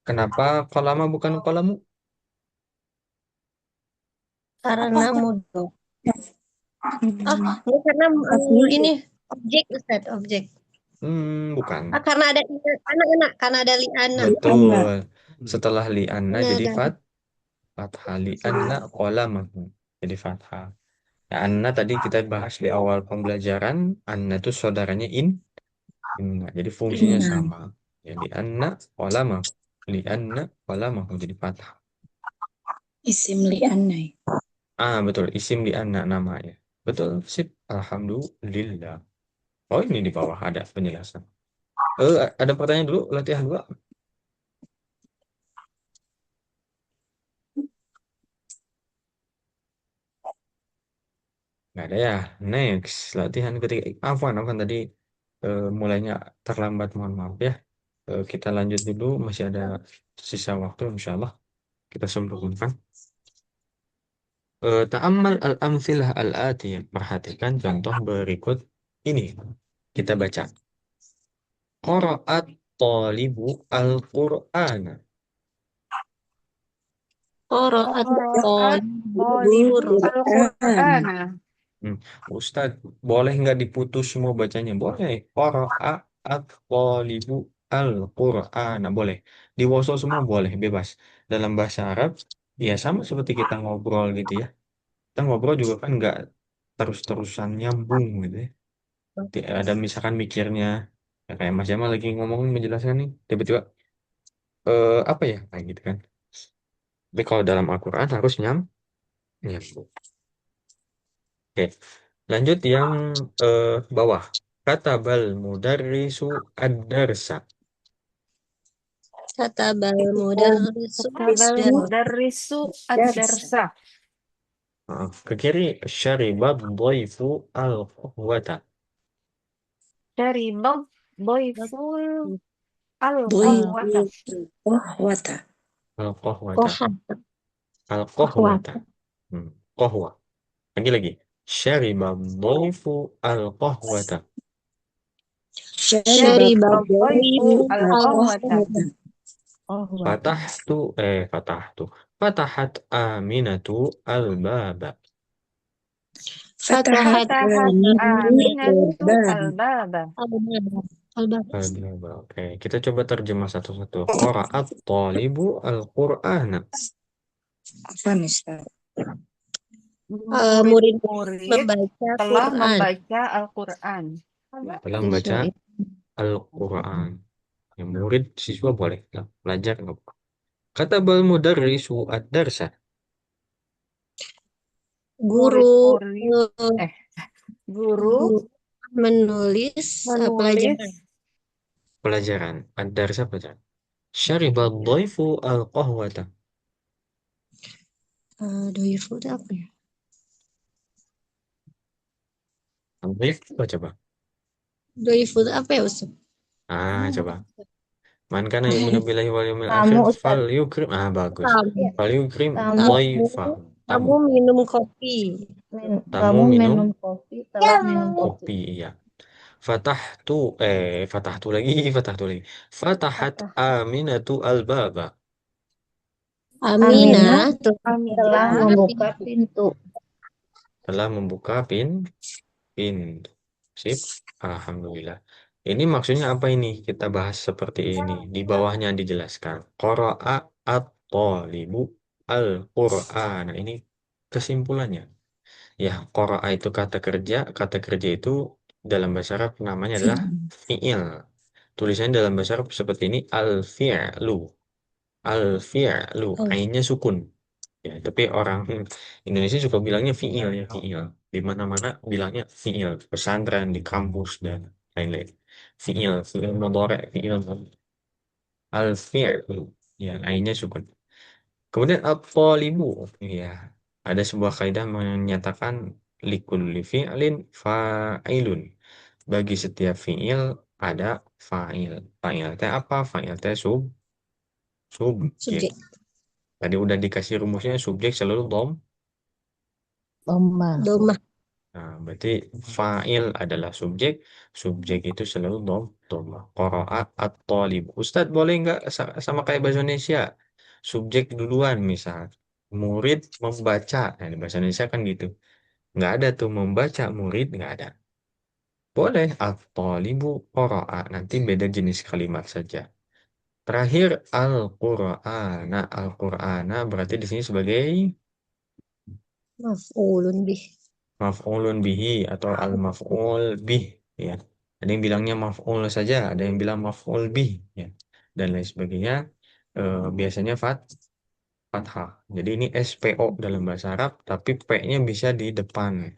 Kenapa qalama bukan qalamu? karena mudah. Hmm, Ini karena Asli. ini objek, Ustaz, objek. Bukan. Karena ada anak-anak, karena ada liana. Betul. Setelah li'anna Nah, jadi dan fathah li'anna qalamahu. Jadi fathah. Ya, Anna tadi kita bahas di awal pembelajaran, Anna itu saudaranya inna. Jadi fungsinya Inna. sama. Jadi Anna walama. Li Anna walama jadi patah. Isim li'anna. Ah, betul. Isim di Anna namanya. Betul, sip. Alhamdulillah. Oh, ini di bawah ada penjelasan. Ada pertanyaan dulu, latihan dua. Nggak ada ya. Next, latihan ketiga. Afwan tadi mulainya terlambat, mohon maaf ya. Kita lanjut dulu, masih ada sisa waktu, insya Allah kita sempurnakan. Ta'ammal al-amthilah al-atiyah. Perhatikan contoh berikut ini. Kita baca. Qara'at talibu al-Qur'ana. Qira'at Qira'at thalibul thalibul Al-Qur'ana. Hmm. Ustadz, boleh nggak diputus semua bacanya? Boleh. Qara'at talibu al-Qur'ana. Boleh. Diwasal semua boleh, bebas. Dalam bahasa Arab, ya sama seperti kita ngobrol gitu ya. Kita ngobrol juga kan nggak terus-terusan nyambung gitu ya. Ada misalkan mikirnya, ya kayak Mas Jamal lagi ngomongin menjelaskan nih, tiba-tiba apa ya kayak gitu kan. Tapi kalau dalam Al-Quran harus nyambung. Oke, lanjut yang bawah. Katabal mudarrisu ad-darsa. katabal mudarrisu Katabal dan mudarrisu Darsa. ad-darsa. Ke kiri, syaribad dhaifu al-qahwata. Syaribad dhaiful Doifu al-qahwata. kohwata. Al-qahwata. kohat Al-qahwata. Qahwa. Lagi. Syaribad dhaifu al-qahwata. Syaribad Syaribad dhaifu doifu al-qahwata. al-kohwata. Fatahtu, fatahtu. Fatahat Aminatu al-baba. Fatahat Fatahat Aminatu al-bab. al-baba. Al-baba. Oke, kita coba terjemah satu-satu. Qara'at talibu al-Qur'ana. Apa nih, Ustaz? murid Murid membaca telah Quran. membaca Al-Quran. Telah membaca Al-Quran. Yang murid siswa boleh lah, belajar nggak apa. Kata bal mudarrisu ad-darsa. Guru Murid guru menulis pelajaran. menulis Pelajaran. Ad-darsa pelajaran. Syaribad dhaifu al-qahwata. Doifu itu apa ya? Dhaif apa coba? Doifu itu apa ya, Ustaz? Coba. Man kana yu'minu billahi wal yawmil Tamu, akhir Ustaz. falyukrim. Bagus. Tamu. Falyukrim Tamu. dhaifahu. Kamu minum kopi. Tamu Kamu minum minum kopi, telah minum kopi. kopi, iya. Fatahtu fatahtu lagi, fatahtu lagi. Fatahat Aminatu al-baba. Aminah Telah membuka pintu. Telah membuka pintu. Sip. Alhamdulillah. Ini maksudnya apa ini? Kita bahas seperti ini. Di bawahnya dijelaskan. Qara'a at-talibu al-Qur'an. Nah, ini kesimpulannya. Ya, qara'a itu kata kerja. Kata kerja itu dalam bahasa Arab namanya adalah fi'il. Tulisannya dalam bahasa Arab seperti ini. Al-fi'lu. Al-fi'lu. Ainnya sukun. Ya, tapi orang Indonesia suka bilangnya fiil ya, fiil. Di mana-mana bilangnya fiil. Pesantren, di kampus dan lain-lain. Fiil, fiil mudhari', fiil al-fi'lu. Ya, lainnya sukun. Kemudian at-talibu. Ya, ada sebuah kaidah menyatakan likulli fi'lin fa'ilun. Bagi setiap fiil ada fa'il. Fa'il teh apa? Fa'il teh subjek. subjek. Tadi udah dikasih rumusnya subjek selalu Domba. Nah, berarti fa'il adalah subjek, subjek itu selalu dhamma. Qara'a at-talib. Ustadz boleh nggak sama kayak bahasa Indonesia? Subjek duluan misal. Murid membaca. Nah, di bahasa Indonesia kan gitu. Nggak ada tuh membaca murid, nggak ada. Boleh at-talibu qara'a. Nanti beda jenis kalimat saja. Terakhir al-Qur'ana. Al-Qur'ana berarti di sini sebagai Maf'ulun bih. maf'ulun bihi atau al-maf'ul bih, ya. Ada yang bilangnya maf'ul saja, ada yang bilang maf'ul bih, ya. Dan lain sebagainya. Biasanya fathah. Jadi ini SPO dalam bahasa Arab, tapi P-nya bisa di depan.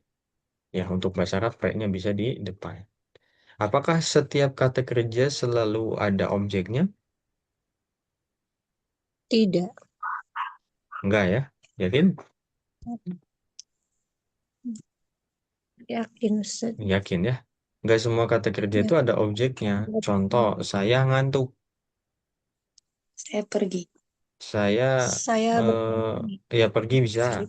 Ya, untuk bahasa Arab P-nya bisa di depan. Apakah setiap kata kerja selalu ada objeknya? Tidak. Enggak ya. Yakin? Yakin Ustaz. Yakin ya. Enggak semua kata kerja Ya. itu ada objeknya. Contoh, saya ngantuk. Saya pergi. Saya Saya ya pergi bisa.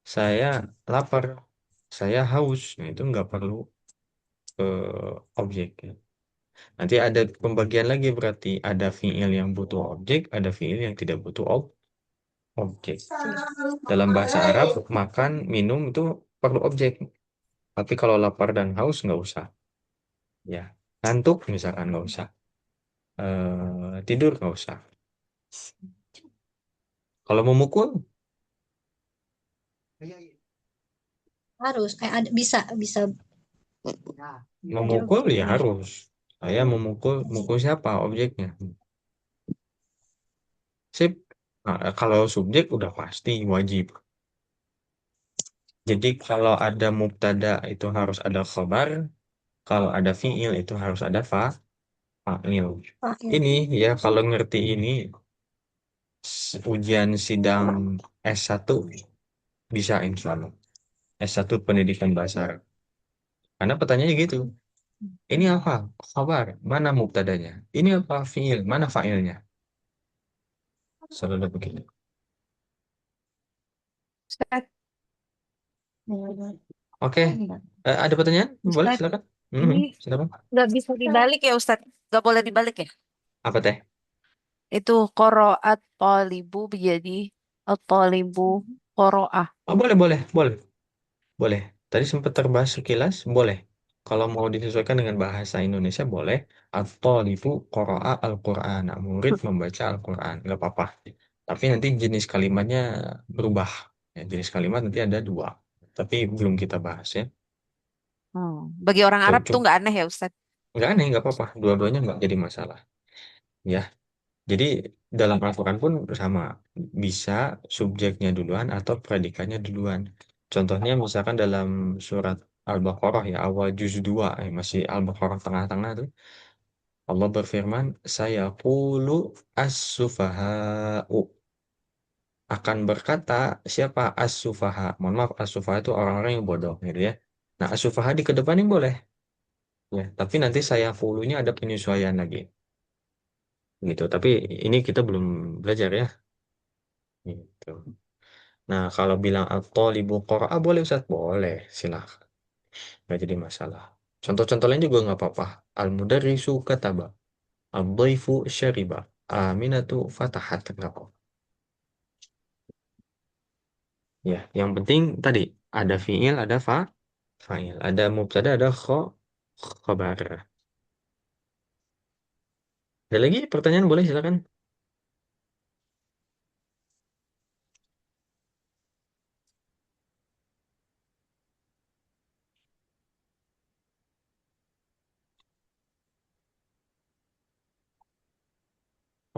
Saya lapar. Saya haus. Nah, itu nggak perlu objek. Nanti ada pembagian lagi berarti ada fiil yang butuh objek, ada fiil yang tidak butuh objek. Dalam bahasa Arab, makan, minum itu perlu objek. Tapi kalau lapar dan haus nggak usah. Ya, ngantuk misalkan nggak usah. Tidur nggak usah. Kalau memukul, harus ada bisa memukul ya harus. Saya mukul siapa objeknya? Sip. Nah, kalau subjek udah pasti wajib. Jadi kalau ada mubtada itu harus ada khobar, kalau ada fiil itu harus ada fa'il. pakai. Ini ya kalau ngerti ini ujian sidang S1 bisa insya Allah. S1 Pendidikan Bahasa Arab. Karena pertanyaannya gitu. Ini apa? Khabar. Mana mubtadanya? Ini apa? Fiil. Mana fa'ilnya? Selalu begitu. Ustaz, Oke. Ada pertanyaan? Boleh Ustaz, silakan. ini Silakan. nggak bisa dibalik ya Ustaz? Nggak boleh dibalik ya? Apa teh? Itu qoro'at tolibu menjadi at-tolibu qoro'ah. Oh, boleh, boleh, boleh. Boleh. Tadi sempat terbahas sekilas, boleh. Kalau mau disesuaikan dengan bahasa Indonesia, boleh. Atau itu qara'a al-Qur'an. Nah, murid membaca Al-Quran. Nggak apa-apa. Tapi nanti jenis kalimatnya berubah. Ya, jenis kalimat nanti ada dua. Tapi belum kita bahas ya. Bagi orang Arab tuh nggak aneh ya Ustaz? Nggak aneh, nggak apa-apa. Dua-duanya nggak jadi masalah. Ya, jadi dalam Al-Quran pun sama. Bisa subjeknya duluan atau predikatnya duluan. Contohnya misalkan dalam surat Al-Baqarah ya, awal juz 2, masih Al-Baqarah tengah-tengah tuh. Allah berfirman, saya qulu as-sufaha'u. Akan berkata, siapa as-sufaha? Mohon maaf, as-sufaha itu orang-orang yang bodoh gitu ya. Nah, as-sufaha dikedepanin boleh. Ya, tapi nanti saya qulunya ada penyesuaian lagi. Gitu. Tapi ini kita belum belajar ya. Gitu. Nah, kalau bilang at-thalibu qara'a boleh Ustaz? Boleh, silakan. Nggak jadi masalah. Contoh-contoh lain juga nggak apa-apa. Al-mudarrisu kataba. Al-dhaifu syariba. Aminatu fatahat. Nggak apa-apa. Ya, yang penting tadi ada fiil, ada fa'il. Ada mubtada, ada khabar. Ada lagi pertanyaan boleh silakan.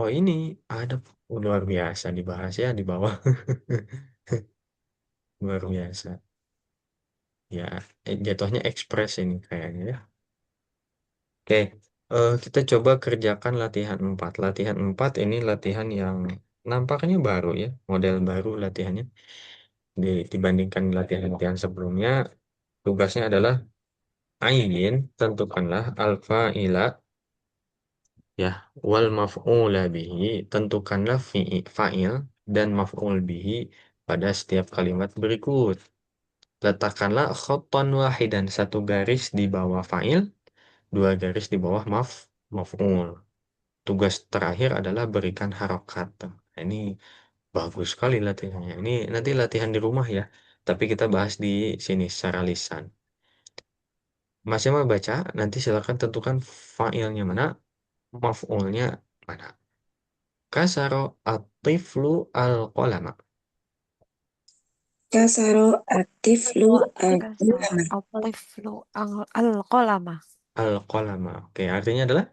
Oh ini ada luar biasa dibahas ya di bawah. Luar biasa. Ya, jatuhnya ekspres ini kayaknya ya. Oke, kita coba kerjakan latihan 4. Latihan 4 ini latihan yang nampaknya baru ya, model baru latihannya. Dibandingkan latihan-latihan sebelumnya, tugasnya adalah ayin, tentukanlah al-fa'ila, ya, wal maf'ula bihi, tentukanlah fa'il dan maf'ul bihi pada setiap kalimat berikut. Letakkanlah khotton wahidan, satu garis di bawah fa'il, dua garis di bawah maf'ul. Tugas terakhir adalah berikan harokat. Nah, ini bagus sekali latihannya. Ini nanti latihan di rumah ya. Tapi kita bahas di sini secara lisan. Masih mau baca? Nanti silakan tentukan fa'ilnya mana, maf'ulnya mana. Kasaro at-tiflu al-qalama. Kasaro aktif lu Kasar al-qalama. al-tiflu al-qalama. Al-qalama. Oke, artinya adalah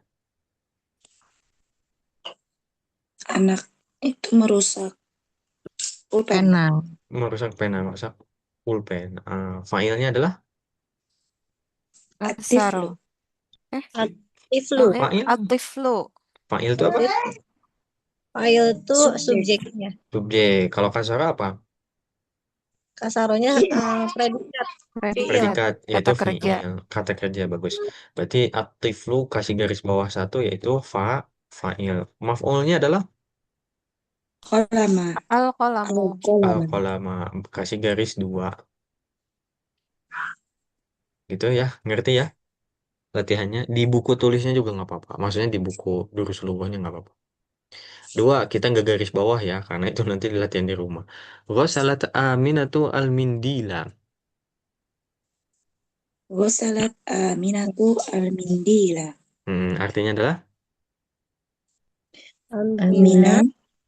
Anak itu merusak pulpen. Pena. merusak pena, merusak pulpen. Failnya adalah Aktif Kasaro. lu. Aktif lu. fa'il. Al-tiflu. Fa'il itu apa? File itu Subjek. subjeknya. Subjek. Kalau kasara apa? Kasaronya predikat. Predikat. Predikat, yaitu Kata kerja. fi'il. Kata kerja, bagus. Berarti aktiflu kasih garis bawah satu, yaitu fa'il. Maf'ulnya adalah Qalama. Al-qalamu. Al-qalama. al-qalama. Kasih garis dua. Gitu ya, ngerti ya? Latihannya. Di buku tulisnya juga nggak apa-apa. Maksudnya di buku durus lughahnya nggak apa-apa. Dua, kita nggak garis bawah ya, karena itu nanti latihan di rumah. Ghasalat Aminatu al-mindila. Ghasalat Aminatu al-mindila. Artinya adalah Amina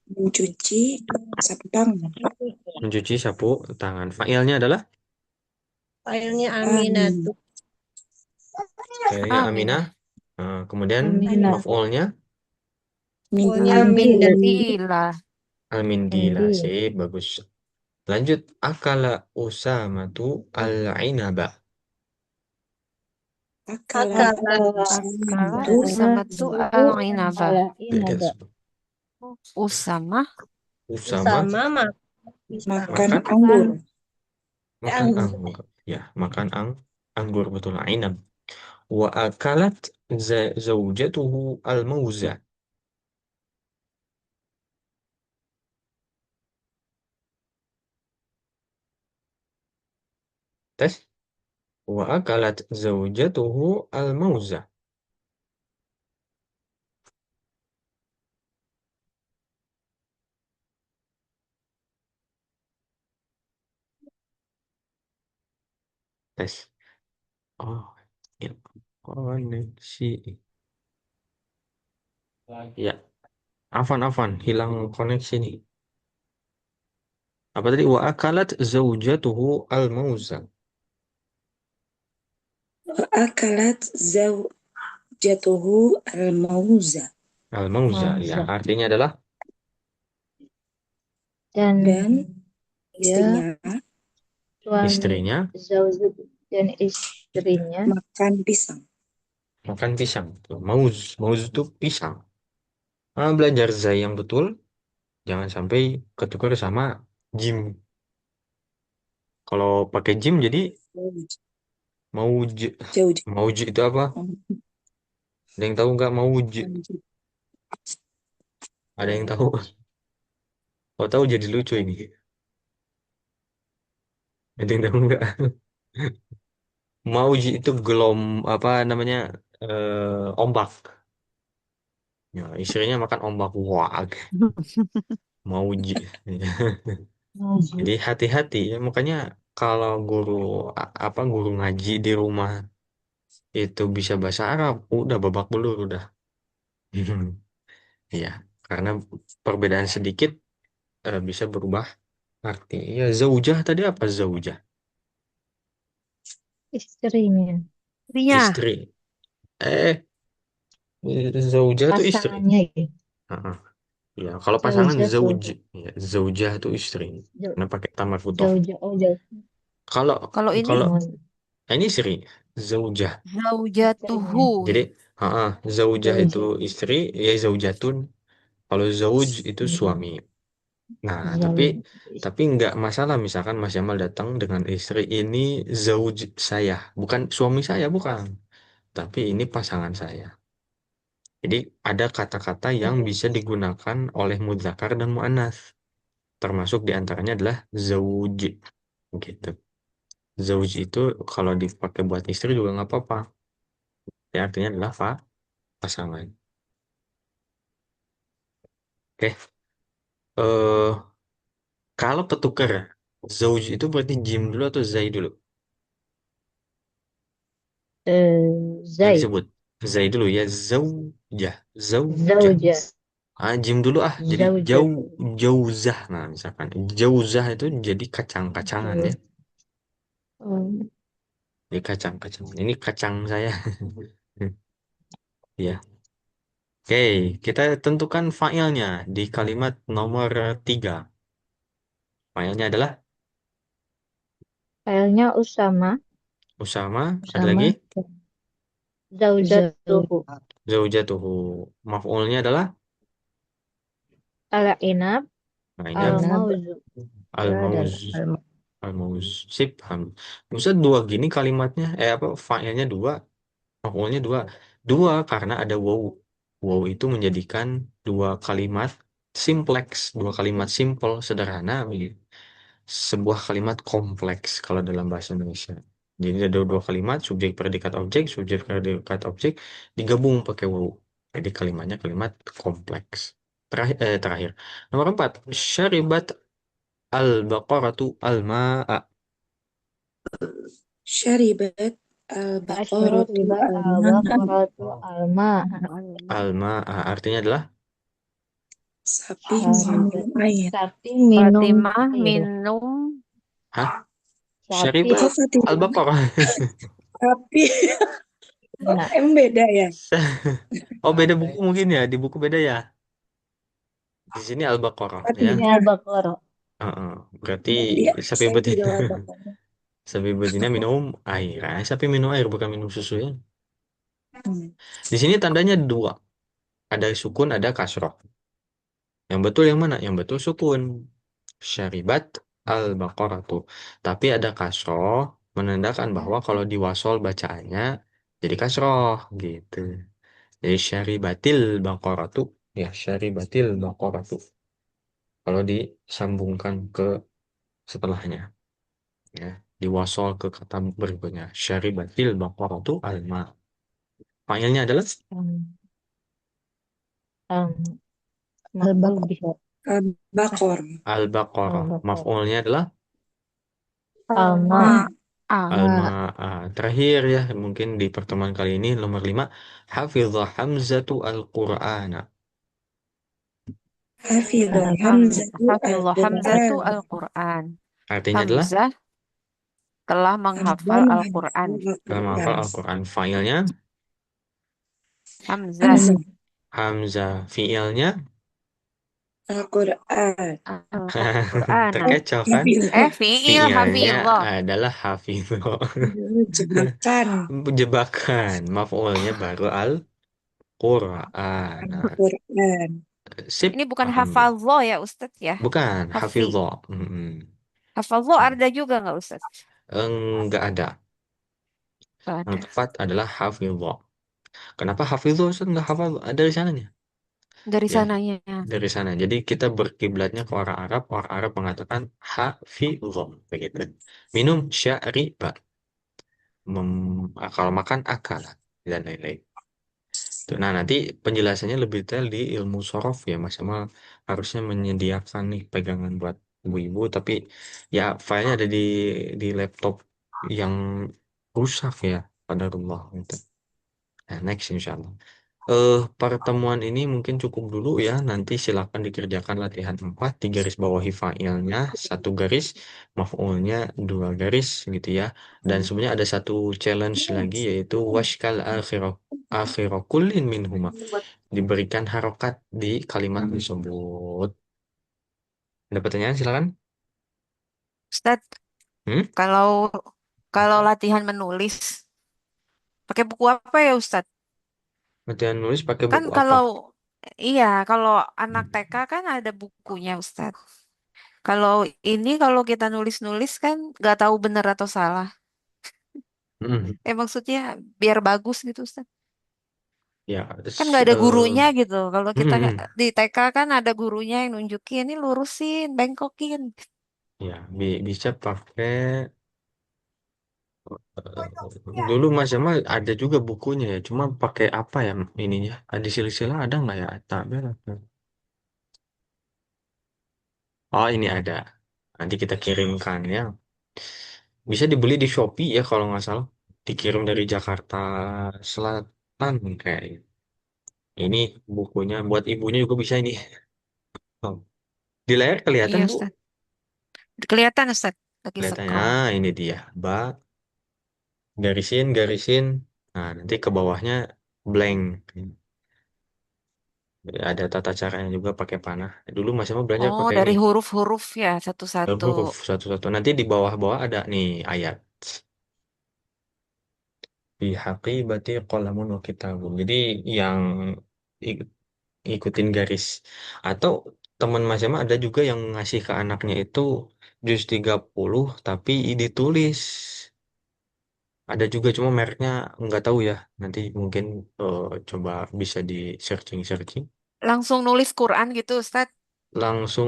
mencuci sapu tangan. mencuci sapu tangan. Fa'ilnya adalah Filenya Amin. Aminatu. fa'ilnya Aminah. Kemudian Aminah. maf'ulnya Filenya Mindila. Mindila. al-mindila. Mindila. Sip, bagus. Lanjut, akala Usamatu al-inaba. Akala Akala Akala Usamatu usamatu al-inaba. Beda. Usama Usama sama makan makan anggur. makan anggur. Ya, makan anggur, betul. Inab. Wa akalat zaujatuhu al-mauza. Tes. Wa akalat zaujatuhu al-mauza. Tes. Oh, ya. Koneksi. Ya, Afan, hilang koneksi nih. Apa tadi? Wa akalat zaujatuhu al-mauza. Wa akalat zaujatuhu al-mauza. Al-mauza, ya. Mauza. Artinya adalah Dan Dan dia istrinya istrinya zauj dan istrinya makan pisang. makan pisang. Tuh, mauz itu pisang. Belajar zai yang betul, jangan sampai ketukar sama jim. Kalau pakai jim jadi mauj. Jauh. Mauj itu apa? Ada yang tahu nggak mauj? Ada yang tahu? Kalau tahu jadi lucu ini. Ada yang tahu nggak? Mauj itu apa namanya? Ombak. Ya, istrinya makan ombak. Wah, mauj. Jadi hati-hati ya. Makanya kalau guru ngaji di rumah itu bisa bahasa Arab, udah babak belur udah. Iya, karena perbedaan sedikit bisa berubah arti. Ya, zaujah tadi apa zaujah? istrinya, istrinya. Istri. Eh, zaujah itu istri. pasangannya gitu. Heeh. Ya, kalau pasangan Zaujah tuh ya, zaujah itu istri. Karena pakai tamar futoh. zaujah oh jauh Kalau Kalau ini kalau ini istri, zaujah. zaujatuhu. Jadi, zaujah itu zaujah istri, ya zaujatun. Kalau zauj itu suami. Nah, tapi nggak masalah misalkan Mas Jamal datang dengan istri ini zauj saya, bukan suami saya, bukan. Tapi ini pasangan saya. Jadi ada kata-kata yang bisa digunakan oleh mudzakkar dan muannats. Termasuk diantaranya adalah zauj. Gitu. Zauj itu kalau dipakai buat istri juga nggak apa-apa. Ya, artinya adalah pasangan. Oke. Eh, kalau ketukar zauj itu berarti jim dulu atau zai dulu? Yang zai disebut zai dulu ya, zaujah. zaujah Jim dulu ah. Jadi Zaujat. jauh jauzah. Nah, misalkan jauzah itu jadi kacang-kacangan ya. Hmm. Jadi kacang-kacangan. Ini kacang saya. Ya. Oke, kita tentukan failnya di kalimat nomor 3. Failnya adalah Failnya Usama. Usama. Ada Usama. lagi? Zaujatuhu. Zaujatuhu. Maf'ulnya adalah Al-Inab. nah ini Al-Mauzu. Dia al-mauz. adalah al Al-mauz. Sip. Bisa dua gini kalimatnya. Apa? Failnya dua. Maf'ulnya dua. Dua karena ada waw. Waw itu menjadikan dua kalimat simplex. Dua kalimat simple, sederhana. Sebuah kalimat kompleks kalau dalam bahasa Indonesia. Jadi ada dua kalimat, subjek predikat objek, digabung pakai waw. Jadi kalimatnya kalimat kompleks. Terakhir. Nomor 4. Syaribat al-baqaratu al-ma'a. Syaribat al-baqaratu Asyribat al-ma'a. al-baqaratu al-ma. Al-ma'a artinya adalah Sapi Um, minum air. Sapi minum Fatimah air. minum hah? Sapi. Syaribat Kok Fatimah? al-baqarah. Sapi. Oh, Nah, em beda ya? Oh, beda buku mungkin ya, di buku beda ya. Di sini al-baqarah ya. ini Fatimah. al-baqarah. Heeh. Berarti Iya, sapi saya juga betina. al-baqarah. Sapi betina minum air. Sapi minum air bukan minum susu ya. Hmm. Di sini tandanya dua. Ada sukun, ada kasroh. Yang betul yang mana? Yang betul sukun. Syaribat al-baqaratu. Tapi ada kasroh menandakan bahwa kalau diwasol bacaannya jadi kasroh gitu. Jadi syaribatil baqaratu. Ya, syaribatil baqaratu. Kalau disambungkan ke setelahnya. Ya, diwasol ke kata berikutnya. Syaribatil baqaratu alma. Failnya adalah Um, um, Maf'ul bih. Al-baqar. al-baqarah. Al-baqarah. Maf'ulnya adalah Alma. Nah, alma. Ma. Terakhir ya, mungkin di pertemuan kali ini nomor 5. Hafizah Hamzatu al-Qur'ana. hafidhah Ham- Hamzatu Hafizah al-Qur'an. Hamzatu Al-Quran. Artinya adalah Hamzah telah Hamzah menghafal Al-Quran. menghafal dalam Al-Qur'an. hafal Al-Quran. Failnya Hamzah Hamzah Hamzah. Fiilnya Al-Qur'an. Al-Quran. terkecoh kan? Hafidhah. Fi'il Fiilnya hafizah. adalah hafizah. Jebakan Jebakan. Maf'ulnya baru Al-Qur'an. Al-Qur'an. Sip, Ini bukan alhamdulillah. hafazah ya Ustadz ya. Bukan, Hafi. hafizah. Mm-mm. Hafazah ada juga nggak Ustadz? Enggak ada. Nggak Yang ada. tepat adalah hafizah. Kenapa hafizah Ustaz enggak hafal? Dari sananya. Dari Ya, sananya. dari sana. Jadi kita berkiblatnya ke orang Arab mengatakan hafizah begitu. Minum syariba. Kalau makan akal dan lain-lain. Tuh, nah, nanti penjelasannya lebih detail di ilmu sorof ya, Mas Amal harusnya menyediakan nih pegangan buat ibu-ibu, tapi ya filenya ada di laptop yang rusak ya, qadarullah gitu. Nah, next insya Allah. Pertemuan ini mungkin cukup dulu ya. Nanti silakan dikerjakan latihan 4 di garis bawahi fa'ilnya, satu garis, maf'ulnya, dua garis gitu ya. Dan sebenarnya ada satu challenge lagi yaitu washkal akhirah kullin minhuma. Diberikan harokat di kalimat tersebut. Ada pertanyaan silakan. Ustadz, Hmm? kalau kalau latihan menulis, pakai buku apa ya Ustadz? Latihan nulis pakai Kan buku apa? kalau iya, kalau anak TK kan ada bukunya Ustadz. Kalau ini kalau kita nulis-nulis kan nggak tahu benar atau salah. Hmm. Maksudnya biar bagus gitu Ustadz. Ya, Kan nggak ada gurunya gitu. Kalau kita hmm. di TK kan ada gurunya yang nunjukin, ini lurusin, bengkokin. Ya, bisa pakai. Dulu Mas Jamal ada juga bukunya ya, cuma pakai apa ya ininya? Ada silsilah ada nggak ya? Tabel apa? Oh ini ada. Nanti kita kirimkan ya. Bisa dibeli di Shopee ya kalau nggak salah. Dikirim dari Jakarta Selatan kayak gitu. Ini bukunya buat ibunya juga bisa ini. Oh, di layar kelihatan Iya Bu? Ustaz. Kelihatan Ustaz lagi Kelihatan ya, scroll. ini dia. Garisin, garisin. Nah, nanti ke bawahnya blank. Ada tata caranya juga pakai panah. Dulu Mas Emma belajar Oh, pakai ini. dari huruf-huruf ya satu-satu. Huruf satu-satu. Nanti di bawah-bawah ada nih ayat. Bihaqibati qalamun wa kitabun. Jadi yang ik- ikutin garis. Atau teman Mas Emma ada juga yang ngasih ke anaknya itu juz 30 tapi ditulis. Ada juga cuma mereknya nggak tahu ya. Nanti mungkin coba bisa di searching-searching. Langsung nulis Quran gitu Ustaz. Langsung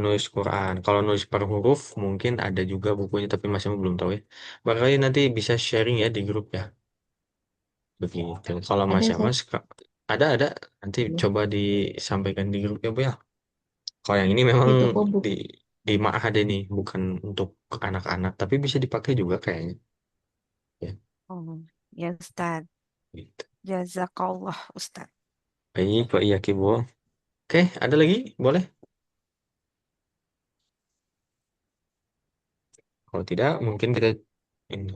nulis Quran. Kalau nulis per huruf mungkin ada juga bukunya tapi masih belum tahu ya. Barangkali nanti bisa sharing ya di grup ya. Begitu. Kalau Ada Mas Ustaz. Mas ada nanti Iya. coba disampaikan di grup ya Bu ya. Kalau yang ini memang Di toko buku. di di Ma'had ini bukan untuk anak-anak tapi bisa dipakai juga kayaknya. Ya, Oh, ya Ustaz. gitu. Jazakallah Ustaz. Baik, Pak Iya Bu. Oke, ada lagi? Boleh? Kalau tidak, mungkin kita ini.